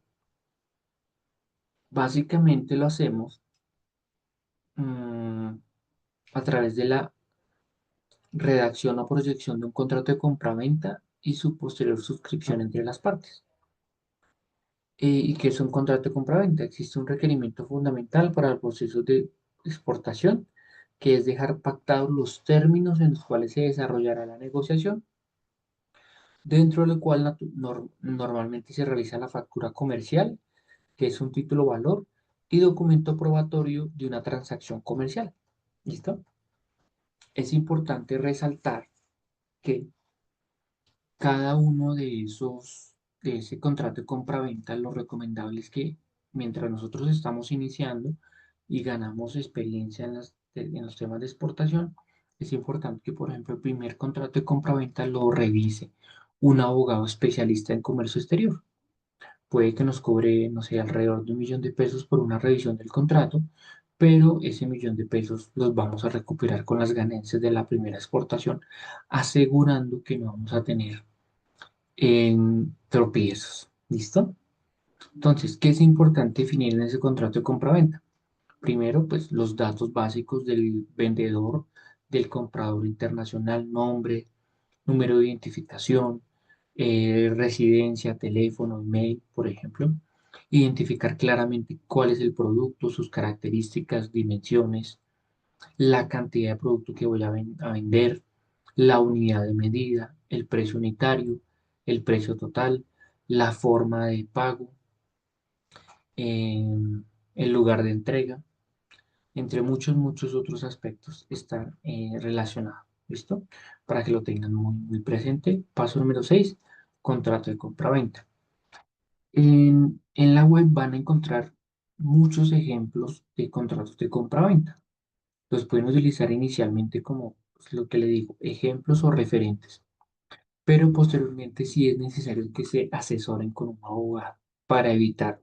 Básicamente lo hacemos mm, a través de la redacción o proyección de un contrato de compraventa y su posterior suscripción entre las partes. ¿Y qué es un contrato de compraventa? Existe un requerimiento fundamental para el proceso de exportación, que es dejar pactados los términos en los cuales se desarrollará la negociación, dentro del cual normalmente se realiza la factura comercial, que es un título valor y documento probatorio de una transacción comercial. ¿Listo? Es importante resaltar que cada uno de ese contrato de compraventa, lo recomendable es que mientras nosotros estamos iniciando y ganamos experiencia en los temas de exportación, es importante que, por ejemplo, el primer contrato de compraventa lo revise un abogado especialista en comercio exterior. Puede que nos cobre, no sé, alrededor de 1 millón de pesos por una revisión del contrato, pero ese 1 millón de pesos los vamos a recuperar con las ganancias de la primera exportación, asegurando que no vamos a tener en tropiezos. ¿Listo? Entonces, ¿qué es importante definir en ese contrato de compraventa? Primero, pues los datos básicos del vendedor, del comprador internacional, nombre, número de identificación, residencia, teléfono, email, por ejemplo. Identificar claramente cuál es el producto, sus características, dimensiones, la cantidad de producto que voy a vender, la unidad de medida, el precio unitario, el precio total, la forma de pago, el lugar de entrega, entre muchos otros aspectos están relacionados. ¿Listo? Para que lo tengan muy presente. Paso número 6, contrato de compraventa. En la web van a encontrar muchos ejemplos de contratos de compraventa. Los pueden utilizar inicialmente como pues, lo que le digo, ejemplos o referentes, pero posteriormente sí es necesario que se asesoren con un abogado para evitar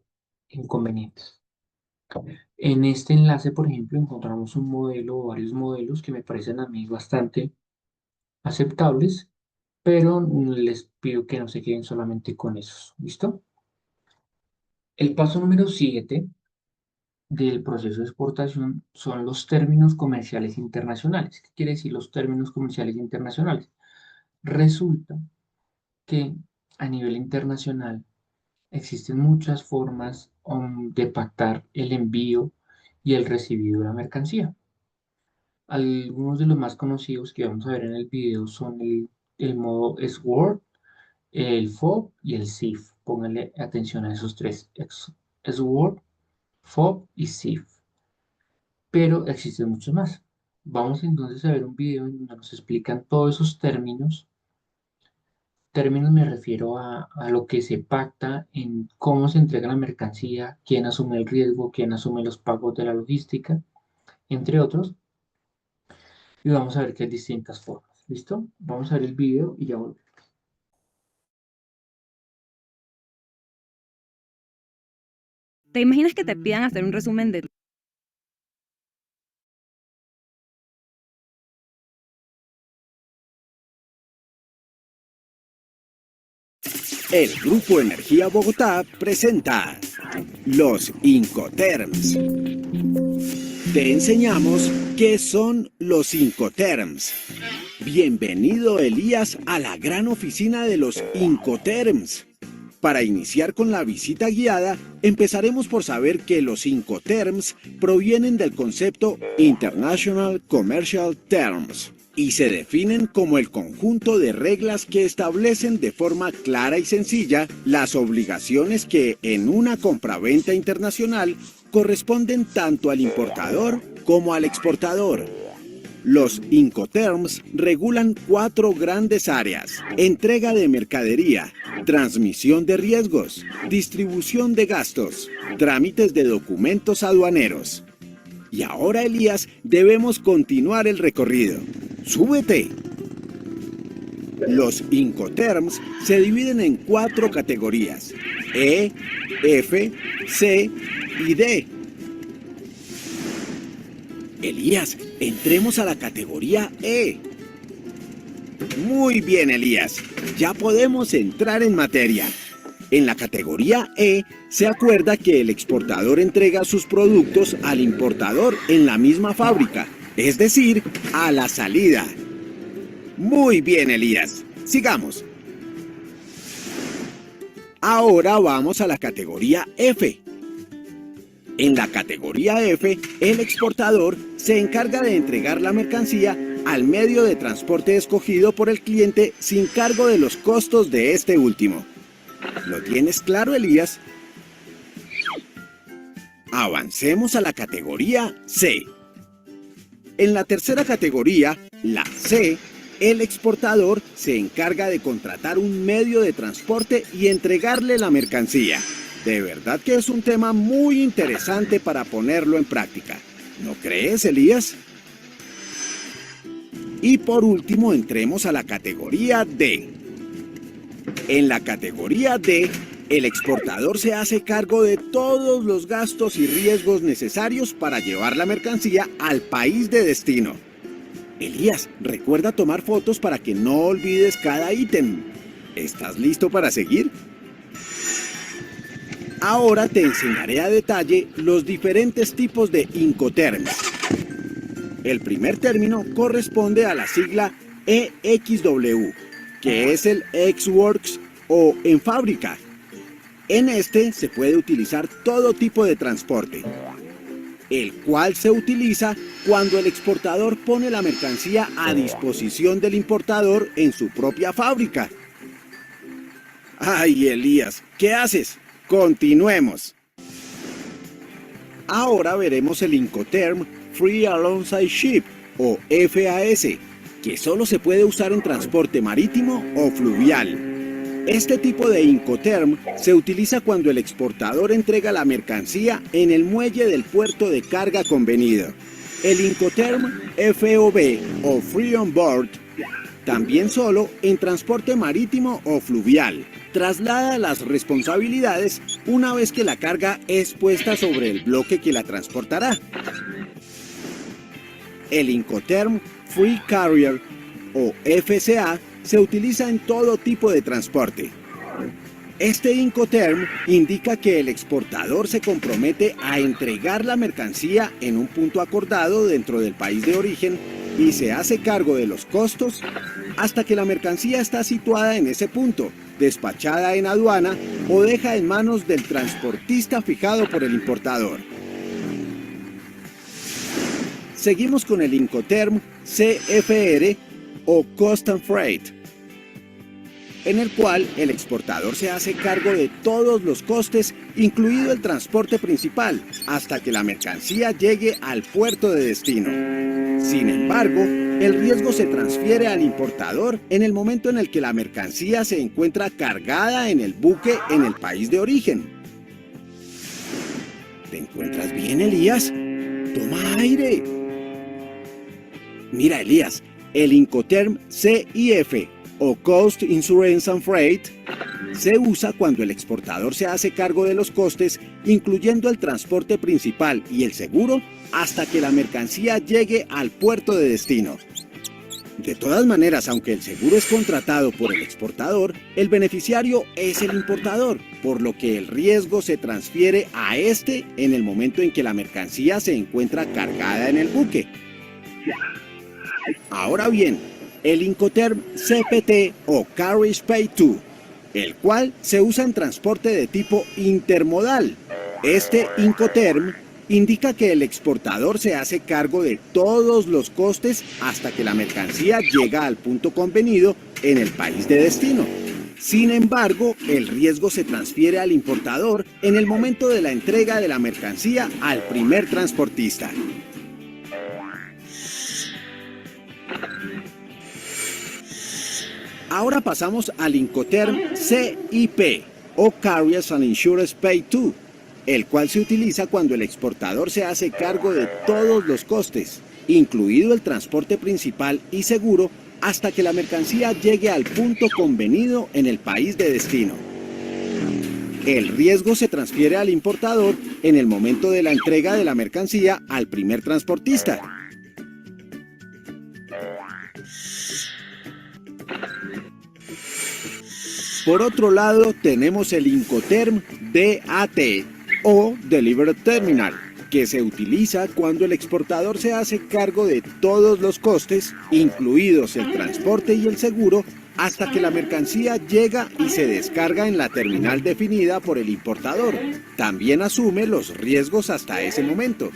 inconvenientes. En este enlace, por ejemplo, encontramos un modelo o varios modelos que me parecen a mí bastante aceptables, pero les pido que no se queden solamente con esos. ¿Listo? El paso número 7 del proceso de exportación son los términos comerciales internacionales. ¿Qué quiere decir los términos comerciales internacionales? Resulta que a nivel internacional existen muchas formas de pactar el envío y el recibido de la mercancía. Algunos de los más conocidos que vamos a ver en el video son el modo SWORD, el FOB y el SIF. Pónganle atención a esos tres, SWORD, FOB y SIF. Pero existen muchos más. Vamos entonces a ver un video en donde nos explican todos esos términos. Términos me refiero a lo que se pacta en cómo se entrega la mercancía, quién asume el riesgo, quién asume los pagos de la logística, entre otros. Y vamos a ver que hay distintas formas. ¿Listo? Vamos a ver el video y ya volvemos. ¿Te imaginas que te pidan hacer un resumen de El Grupo Energía Bogotá presenta los Incoterms. Te enseñamos qué son los Incoterms. Bienvenido, Elías, a la gran oficina de los Incoterms. Para iniciar con la visita guiada, empezaremos por saber que los Incoterms provienen del concepto International Commercial Terms y se definen como el conjunto de reglas que establecen de forma clara y sencilla las obligaciones que en una compraventa internacional corresponden tanto al importador como al exportador. Los Incoterms regulan 4 grandes áreas: entrega de mercadería, transmisión de riesgos, distribución de gastos, trámites de documentos aduaneros. Y ahora, Elías, debemos continuar el recorrido. ¡Súbete! Los Incoterms se dividen en 4 categorías: E, F, C y D. Elías, entremos a la categoría E. Muy bien, Elías. Ya podemos entrar en materia. En la categoría E, se acuerda que el exportador entrega sus productos al importador en la misma fábrica, es decir, a la salida. Muy bien, Elías. Sigamos. Ahora vamos a la categoría F. En la categoría F, el exportador se encarga de entregar la mercancía al medio de transporte escogido por el cliente sin cargo de los costos de este último. ¿Lo tienes claro, Elías? Avancemos a la categoría C. En la tercera categoría, la C, el exportador se encarga de contratar un medio de transporte y entregarle la mercancía. De verdad que es un tema muy interesante para ponerlo en práctica. ¿No crees, Elías? Y por último, entremos a la categoría D. En la categoría D, el exportador se hace cargo de todos los gastos y riesgos necesarios para llevar la mercancía al país de destino. Elías, recuerda tomar fotos para que no olvides cada ítem. ¿Estás listo para seguir? Ahora te enseñaré a detalle los diferentes tipos de Incoterms. El primer término corresponde a la sigla EXW, que es el ex-works o en fábrica. En este se puede utilizar todo tipo de transporte, el cual se utiliza cuando el exportador pone la mercancía a disposición del importador en su propia fábrica. ¡Ay, Elías! ¿Qué haces? Continuemos. Ahora veremos el Incoterm Free Alongside Ship o FAS, que solo se puede usar en transporte marítimo o fluvial. Este tipo de Incoterm se utiliza cuando el exportador entrega la mercancía en el muelle del puerto de carga convenido. El Incoterm FOB o Free On Board, también solo en transporte marítimo o fluvial, traslada las responsabilidades una vez que la carga es puesta sobre el bloque que la transportará. El Incoterm Free Carrier o FCA se utiliza en todo tipo de transporte. Este Incoterm indica que el exportador se compromete a entregar la mercancía en un punto acordado dentro del país de origen y se hace cargo de los costos hasta que la mercancía está situada en ese punto, despachada en aduana o deja en manos del transportista fijado por el importador. Seguimos con el Incoterm CFR o Cost and Freight, en el cual el exportador se hace cargo de todos los costes, incluido el transporte principal, hasta que la mercancía llegue al puerto de destino. Sin embargo, el riesgo se transfiere al importador en el momento en el que la mercancía se encuentra cargada en el buque en el país de origen. ¿Te encuentras bien, Elías? Toma aire. Mira, Elías, el Incoterm CIF o Cost Insurance and Freight se usa cuando el exportador se hace cargo de los costes, incluyendo el transporte principal y el seguro, hasta que la mercancía llegue al puerto de destino. De todas maneras, aunque el seguro es contratado por el exportador, el beneficiario es el importador, por lo que el riesgo se transfiere a este en el momento en que la mercancía se encuentra cargada en el buque. Ahora bien, el Incoterm CPT o Carriage Pay To, el cual se usa en transporte de tipo intermodal. Este Incoterm indica que el exportador se hace cargo de todos los costes hasta que la mercancía llega al punto convenido en el país de destino. Sin embargo, el riesgo se transfiere al importador en el momento de la entrega de la mercancía al primer transportista. Ahora pasamos al Incoterm CIP o Carriers and Insurance Pay To, el cual se utiliza cuando el exportador se hace cargo de todos los costes, incluido el transporte principal y seguro, hasta que la mercancía llegue al punto convenido en el país de destino. El riesgo se transfiere al importador en el momento de la entrega de la mercancía al primer transportista. Por otro lado, tenemos el Incoterm DAT o Delivered Terminal, que se utiliza cuando el exportador se hace cargo de todos los costes, incluidos el transporte y el seguro, hasta que la mercancía llega y se descarga en la terminal definida por el importador. También asume los riesgos hasta ese momento.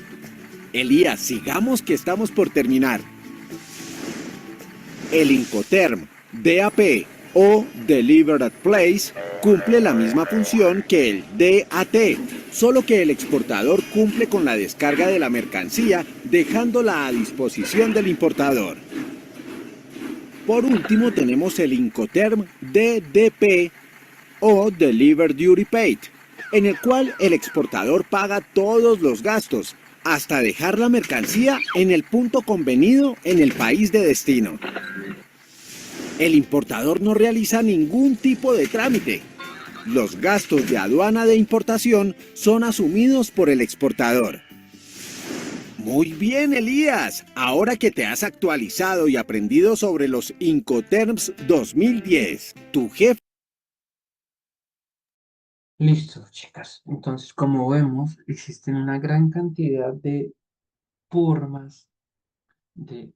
Elías, sigamos que estamos por terminar. El Incoterm DAP o Delivered at Place cumple la misma función que el DAT, solo que el exportador cumple con la descarga de la mercancía, dejándola a disposición del importador. Por último tenemos el Incoterm DDP o Delivered Duty Paid, en el cual el exportador paga todos los gastos, hasta dejar la mercancía en el punto convenido en el país de destino. El importador no realiza ningún tipo de trámite. Los gastos de aduana de importación son asumidos por el exportador. Muy bien, Elías. Ahora que te has actualizado y aprendido sobre los Incoterms 2010, tu jefe... Listo, chicas. Entonces, como vemos, existen una gran cantidad de formas de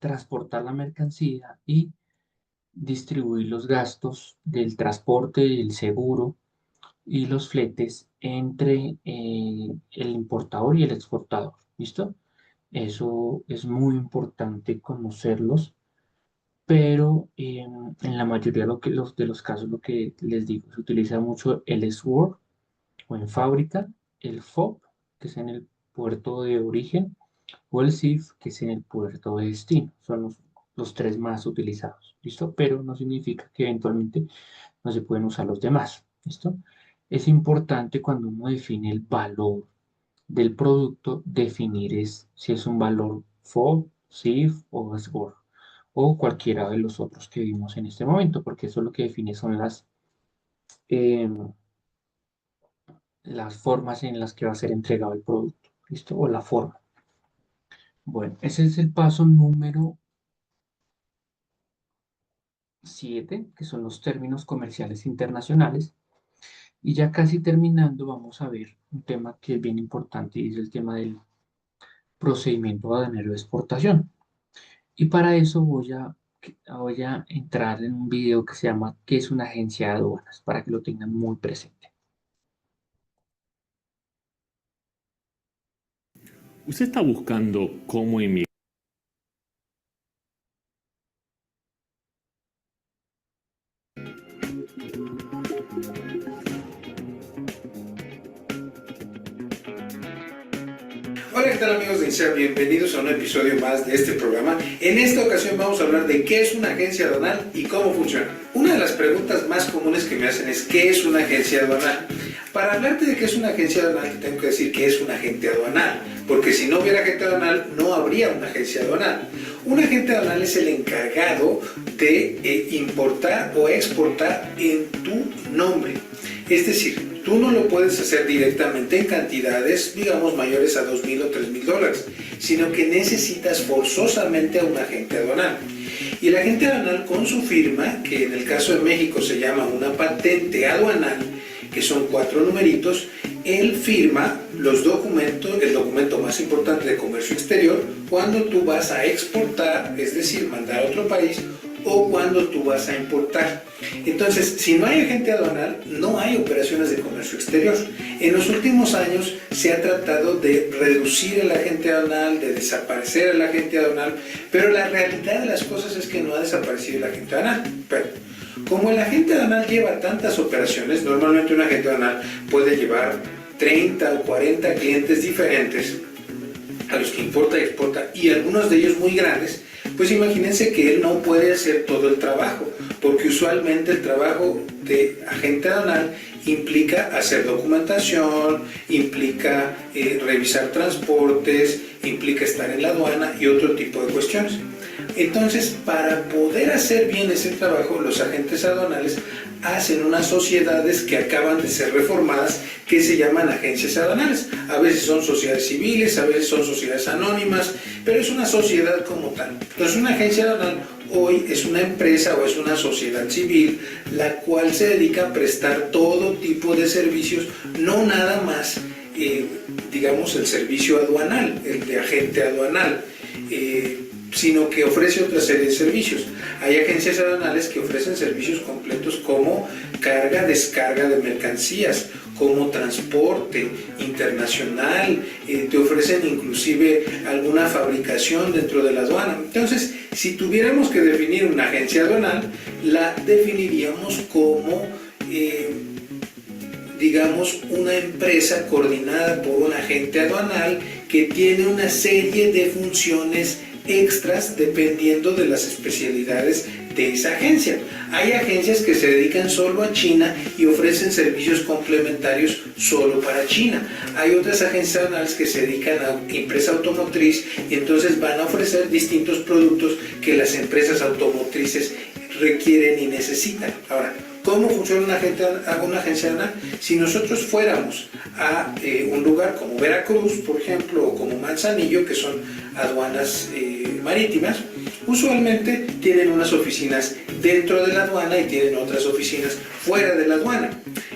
transportar la mercancía y distribuir los gastos del transporte, el seguro y los fletes entre el importador y el exportador. ¿Listo? Eso es muy importante conocerlos, pero en la mayoría de los casos, lo que les digo, se utiliza mucho el SWORD o en fábrica, el FOB, que es en el puerto de origen, o el SIF, que es en el puerto de destino. Son los tres más utilizados, ¿listo? Pero no significa que eventualmente no se pueden usar los demás, ¿listo? Es importante cuando uno define el valor del producto, definir si es un valor FOB, SIF o SWORD, o cualquiera de los otros que vimos en este momento, porque eso lo que define son em, las formas en las que va a ser entregado el producto, ¿listo? O la forma. Bueno, ese es el paso número 7, que son los términos comerciales internacionales. Y ya casi terminando, vamos a ver un tema que es bien importante y es el tema del procedimiento aduanero de exportación. Y para eso voy a entrar en un video que se llama ¿Qué es una agencia de aduanas? Para que lo tengan muy presente. ¿Usted está buscando cómo emigrar? Hola, ¿qué tal amigos de INSER? Bienvenidos a un episodio más de este programa. En esta ocasión vamos a hablar de qué es una agencia aduanal y cómo funciona. Una de las preguntas más comunes que me hacen es ¿qué es una agencia aduanal? Para hablarte de qué es una agencia aduanal te tengo que decir que es un agente aduanal, porque si no hubiera agente aduanal no habría una agencia aduanal. Un agente aduanal es el encargado de importar o exportar en tu nombre. Es decir, tú no lo puedes hacer directamente en cantidades, digamos, mayores a $2,000 o $3,000, sino que necesitas forzosamente a un agente aduanal. Y el agente aduanal con su firma, que en el caso de México se llama una patente aduanal, que son 4 numeritos, él firma los documentos, el documento más importante de comercio exterior, cuando tú vas a exportar, es decir, mandar a otro país, o cuando tú vas a importar. Entonces, si no hay agente aduanal, no hay operaciones de comercio exterior. En los últimos años se ha tratado de reducir el agente aduanal, de desaparecer el agente aduanal, pero la realidad de las cosas es que no ha desaparecido el agente aduanal. Pero, como el agente aduanal lleva tantas operaciones, normalmente un agente aduanal puede llevar 30 o 40 clientes diferentes a los que importa y exporta, y algunos de ellos muy grandes, Pues imagínense que él no puede hacer todo el trabajo, porque usualmente el trabajo de agente aduanal implica hacer documentación, implica revisar transportes, implica estar en la aduana y otro tipo de cuestiones. Entonces, para poder hacer bien ese trabajo, los agentes aduanales hacen unas sociedades que acaban de ser reformadas que se llaman agencias aduanales. A veces son sociedades civiles, a veces son sociedades anónimas, pero es una sociedad como tal. Entonces, una agencia aduanal hoy es una empresa o es una sociedad civil la cual se dedica a prestar todo tipo de servicios, no nada más, digamos, el servicio aduanal, el de agente aduanal, sino que ofrece otra serie de servicios. Hay agencias aduanales que ofrecen servicios completos como carga, descarga de mercancías, como transporte internacional, te ofrecen inclusive alguna fabricación dentro de la aduana. Entonces, si tuviéramos que definir una agencia aduanal, la definiríamos como digamos, una empresa coordinada por un agente aduanal que tiene una serie de funciones extras dependiendo de las especialidades de esa agencia. Hay agencias que se dedican solo a China y ofrecen servicios complementarios solo para China. Hay otras agencias aduanales que se dedican a empresa automotriz y entonces van a ofrecer distintos productos que las empresas automotrices requieren y necesitan. Ahora, ¿cómo funciona una agencia aduanal? Si nosotros fuéramos a un lugar como Veracruz, por ejemplo, o como Manzanillo, que son aduanas marítimas, usualmente tienen unas oficinas dentro de la aduana y tienen otras oficinas fuera de la aduana.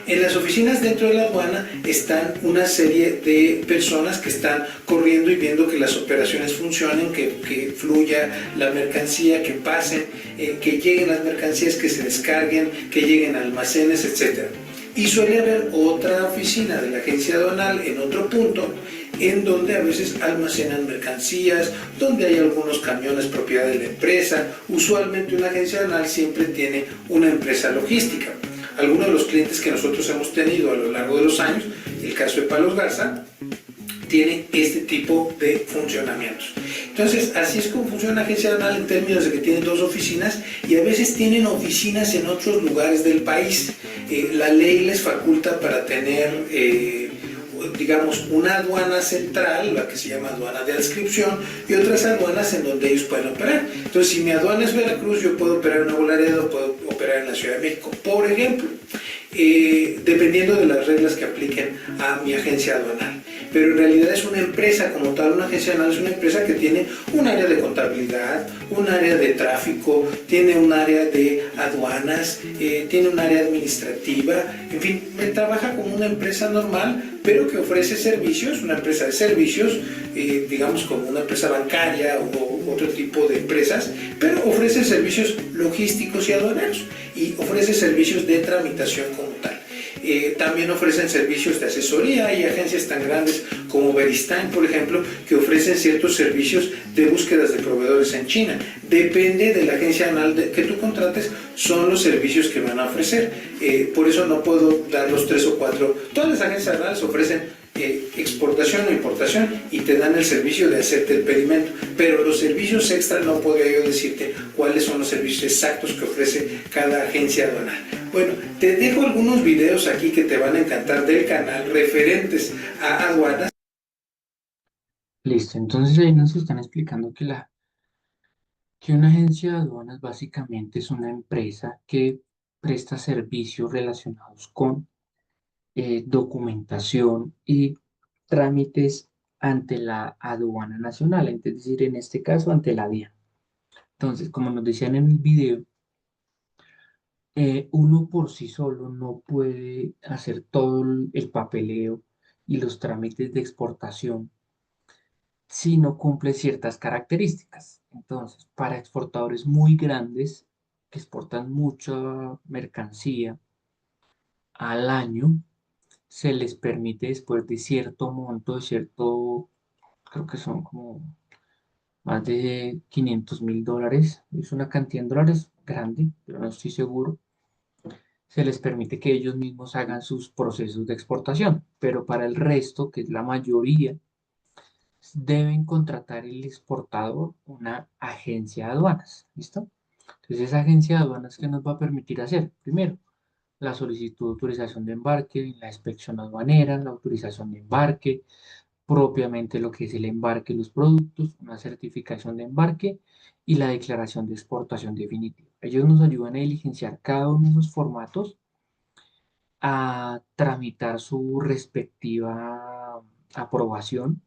En las oficinas dentro de la aduana están una serie de personas que están corriendo y viendo que las operaciones funcionen, que fluya la mercancía, que pasen, que lleguen las mercancías, que se descarguen, que lleguen a almacenes, etc. Y suele haber otra oficina de la agencia aduanal en otro punto, en donde a veces almacenan mercancías, donde hay algunos camiones propiedad de la empresa. Usualmente una agencia aduanal siempre tiene una empresa logística. Algunos de los clientes que nosotros hemos tenido a lo largo de los años, el caso de Palos Garza, tiene este tipo de funcionamientos. Entonces, así es como funciona una agencia aduanal en términos de que tiene dos oficinas y a veces tienen oficinas en otros lugares del país. La ley les faculta para tener, digamos, una aduana central, la que se llama aduana de adscripción, y otras aduanas en donde ellos pueden operar. Entonces, si mi aduana es Veracruz, yo puedo operar en Nuevo Laredo, puedo operar en la Ciudad de México, por ejemplo, dependiendo de las reglas que apliquen a mi agencia aduanal. Pero en realidad es una empresa como tal. Una agencia aduanal es una empresa que tiene un área de contabilidad, un área de tráfico, tiene un área de aduanas, tiene un área administrativa, en fin, trabaja como una empresa normal, pero que ofrece servicios, una empresa de servicios, digamos como una empresa bancaria o otro tipo de empresas, pero ofrece servicios logísticos y aduaneros y ofrece servicios de tramitación como tal. También ofrecen servicios de asesoría. Hay agencias tan grandes como Veristain, por ejemplo, que ofrecen ciertos servicios de búsquedas de proveedores en China. Depende de la agencia aduanal que tú contrates, son los servicios que van a ofrecer. Por eso no puedo dar los 3 o 4. Todas las agencias aduanales ofrecen exportación o importación y te dan el servicio de hacerte el pedimento, pero los servicios extra no podría yo decirte cuáles son los servicios exactos que ofrece cada agencia aduanal. Bueno, te dejo algunos videos aquí que te van a encantar del canal referentes a aduanas. Listo, entonces ahí nos están explicando que una agencia de aduanas básicamente es una empresa que presta servicios relacionados con documentación y trámites ante la aduana nacional, es decir, en este caso ante la DIAN. Entonces, como nos decían en el video, uno por sí solo no puede hacer todo el papeleo y los trámites de exportación si no cumple ciertas características. Entonces, para exportadores muy grandes que exportan mucha mercancía al año, se les permite después de cierto monto, de cierto, creo que son como más de $500.000, es una cantidad en dólares grande, pero no estoy seguro, se les permite que ellos mismos hagan sus procesos de exportación, pero para el resto, que es la mayoría deben contratar el exportador una agencia de aduanas. ¿Listo? Entonces, esa agencia de aduanas que nos va a permitir hacer, primero, la solicitud de autorización de embarque, la inspección aduanera, la autorización de embarque, propiamente lo que es el embarque de los productos, una certificación de embarque y la declaración de exportación definitiva. Ellos nos ayudan a diligenciar cada uno de esos formatos, a tramitar su respectiva aprobación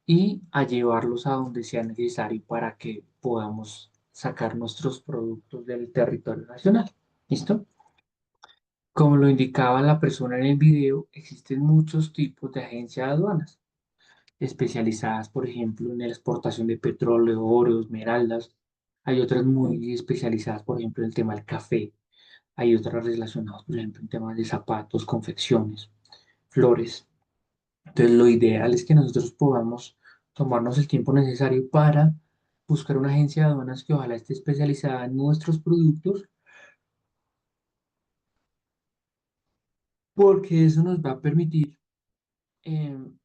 y a llevarlos a donde sea necesario para que podamos sacar nuestros productos del territorio nacional. ¿Listo? Como lo indicaba la persona en el video, existen muchos tipos de agencias de aduanas especializadas, por ejemplo, en la exportación de petróleo, oro, esmeraldas. Hay otras muy especializadas, por ejemplo, en el tema del café. Hay otras relacionadas, por ejemplo, en temas de zapatos, confecciones, flores. Entonces, lo ideal es que nosotros podamos tomarnos el tiempo necesario para buscar una agencia de aduanas que ojalá esté especializada en nuestros productos, porque eso nos va a permitir em,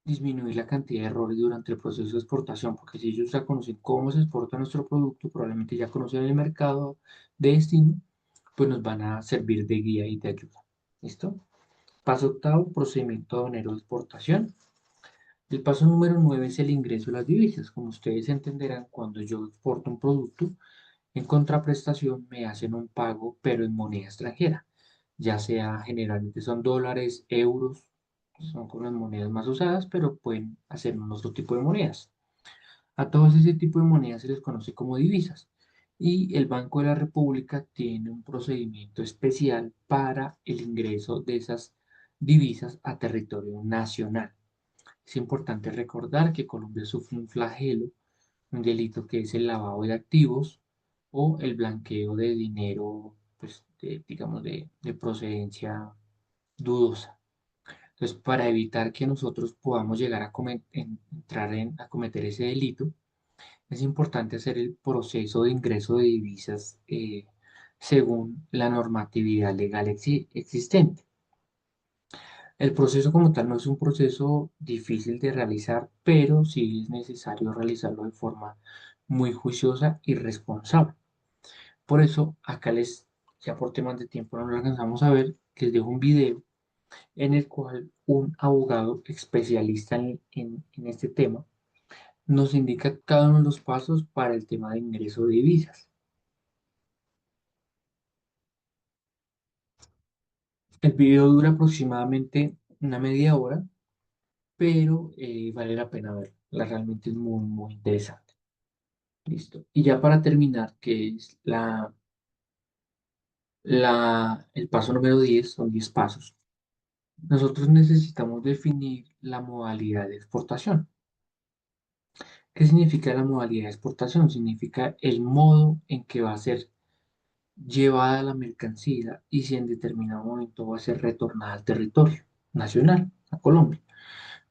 disminuir la cantidad de errores durante el proceso de exportación, porque si ellos ya conocen cómo se exporta nuestro producto, probablemente ya conocen el mercado de destino, pues nos van a servir de guía y de ayuda. ¿Listo? Paso octavo, procedimiento aduanero de exportación. El paso número 9 es el ingreso de las divisas. Como ustedes entenderán, cuando yo exporto un producto, en contraprestación me hacen un pago, pero en moneda extranjera, ya sea generalmente son dólares, euros, son con las monedas más usadas, pero pueden hacer un otro tipo de monedas. A todos ese tipo de monedas se les conoce como divisas. Y el Banco de la República tiene un procedimiento especial para el ingreso de esas divisas a territorio nacional. Es importante recordar que Colombia sufre un flagelo, un delito que es el lavado de activos o el blanqueo de dinero, pues, digamos, de procedencia dudosa. Entonces, para evitar que nosotros podamos llegar a a cometer ese delito, es importante hacer el proceso de ingreso de divisas según la normatividad legal existente. El proceso como tal no es un proceso difícil de realizar, pero sí es necesario realizarlo de forma muy juiciosa y responsable. Por eso, ya por temas de tiempo no lo alcanzamos a ver, les dejo un video en el cual un abogado especialista en este tema nos indica cada uno de los pasos para el tema de ingreso de divisas. El video dura aproximadamente una media hora, pero vale la pena verlo. Realmente es muy, muy interesante. Listo. Y ya para terminar, que es el paso número 10, son 10 pasos. Nosotros necesitamos definir la modalidad de exportación. ¿Qué significa la modalidad de exportación? Significa el modo en que va a ser llevada la mercancía y si en determinado momento va a ser retornada al territorio nacional, a Colombia.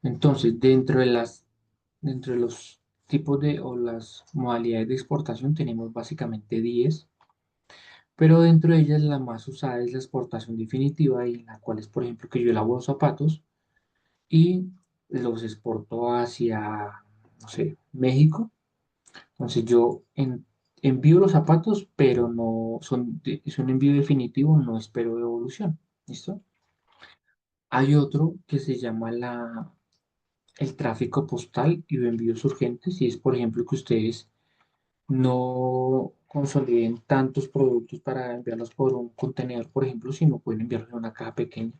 Entonces, dentro de los tipos o las modalidades de exportación tenemos básicamente 10, pero dentro de ellas la más usada es la exportación definitiva, y en la cual es, por ejemplo, que yo elaboro zapatos y los exporto hacia, no sé, México. Entonces envío los zapatos, pero no es un envío definitivo, no espero devolución. ¿Listo? Hay otro que se llama el tráfico postal y envíos urgentes, y es, por ejemplo, que ustedes no consoliden tantos productos para enviarlos por un contenedor, por ejemplo, sino pueden enviarlos en una caja pequeña.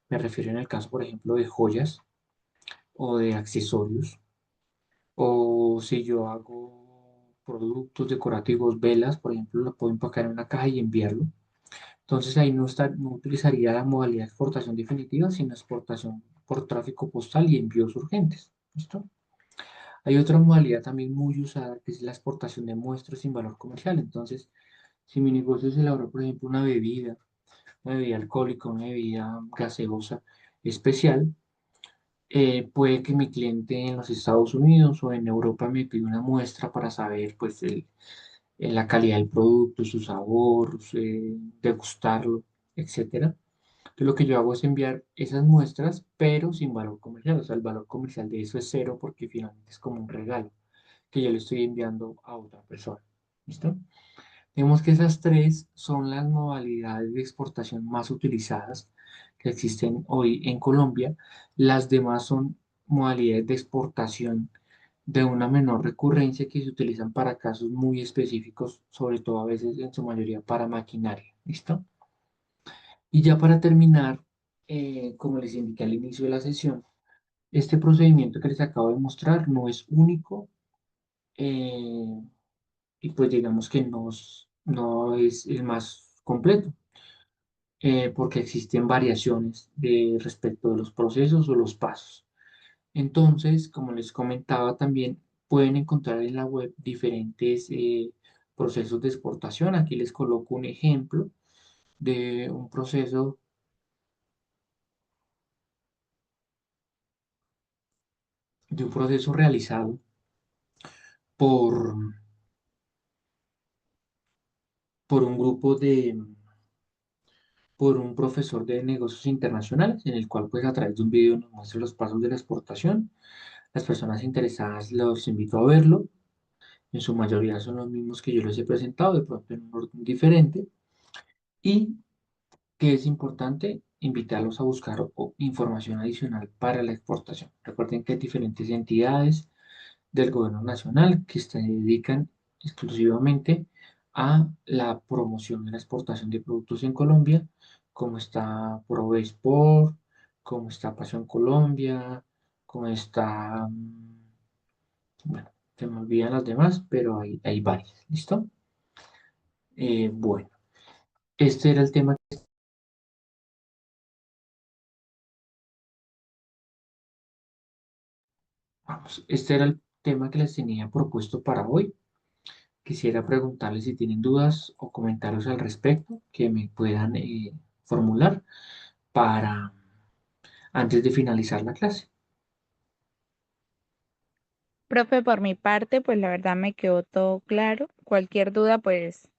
Me refiero en el caso, por ejemplo, de joyas o de accesorios, o si yo hago productos decorativos, velas, por ejemplo, lo puedo empacar en una caja y enviarlo. Entonces ahí no utilizaría la modalidad de exportación definitiva, sino exportación por tráfico postal y envíos urgentes. ¿Listo? Hay otra modalidad también muy usada, que es la exportación de muestras sin valor comercial. Entonces, si mi negocio es elaborar, por ejemplo, una bebida alcohólica, una bebida gaseosa especial, puede que mi cliente en los Estados Unidos o en Europa me pida una muestra para saber, pues, la calidad del producto, su sabor, degustarlo, etcétera. Entonces, lo que yo hago es enviar esas muestras, pero sin valor comercial. O sea, el valor comercial de eso es cero porque finalmente es como un regalo que yo le estoy enviando a otra persona. ¿Listo? Vemos que esas tres son las modalidades de exportación más utilizadas que existen hoy en Colombia. Las demás son modalidades de exportación de una menor recurrencia que se utilizan para casos muy específicos, sobre todo a veces en su mayoría para maquinaria. ¿Listo? Y ya para terminar, como les indiqué al inicio de la sesión, este procedimiento que les acabo de mostrar no es único, eh, y pues digamos que no es el más completo, porque existen variaciones respecto de los procesos o los pasos. Entonces, como les comentaba también, pueden encontrar en la web diferentes procesos de exportación. Aquí les coloco un ejemplo de un proceso, realizado por, por un grupo por un profesor de negocios internacionales, en el cual pues a través de un video nos muestra los pasos de la exportación. Las personas interesadas los invito a verlo. En su mayoría son los mismos que yo les he presentado, de pronto en un orden diferente. Y que es importante invitarlos a buscar información adicional para la exportación. Recuerden que hay diferentes entidades del gobierno nacional que se dedican exclusivamente a la promoción de la exportación de productos en Colombia, como está Provesport, como está Pasión Colombia, como está, bueno, se me olvidan las demás, pero hay varias, ¿listo? Bueno, este era el tema. Vamos, este era el tema que les tenía propuesto para hoy. Quisiera preguntarles si tienen dudas o comentarios al respecto que me puedan formular para antes de finalizar la clase. Profe, por mi parte, pues la verdad me quedó todo claro. Cualquier duda, pues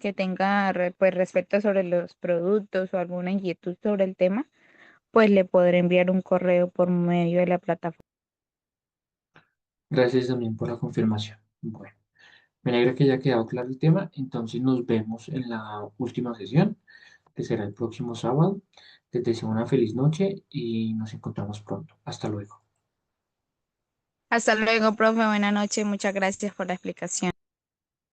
que tenga pues respecto sobre los productos o alguna inquietud sobre el tema, pues le podré enviar un correo por medio de la plataforma. Gracias también por la confirmación. Bueno, me alegra que haya quedado claro el tema. Entonces nos vemos en la última sesión, que será el próximo sábado. Les deseo una feliz noche y nos encontramos pronto. Hasta luego. Hasta luego, profe. Buenas noches. Muchas gracias por la explicación.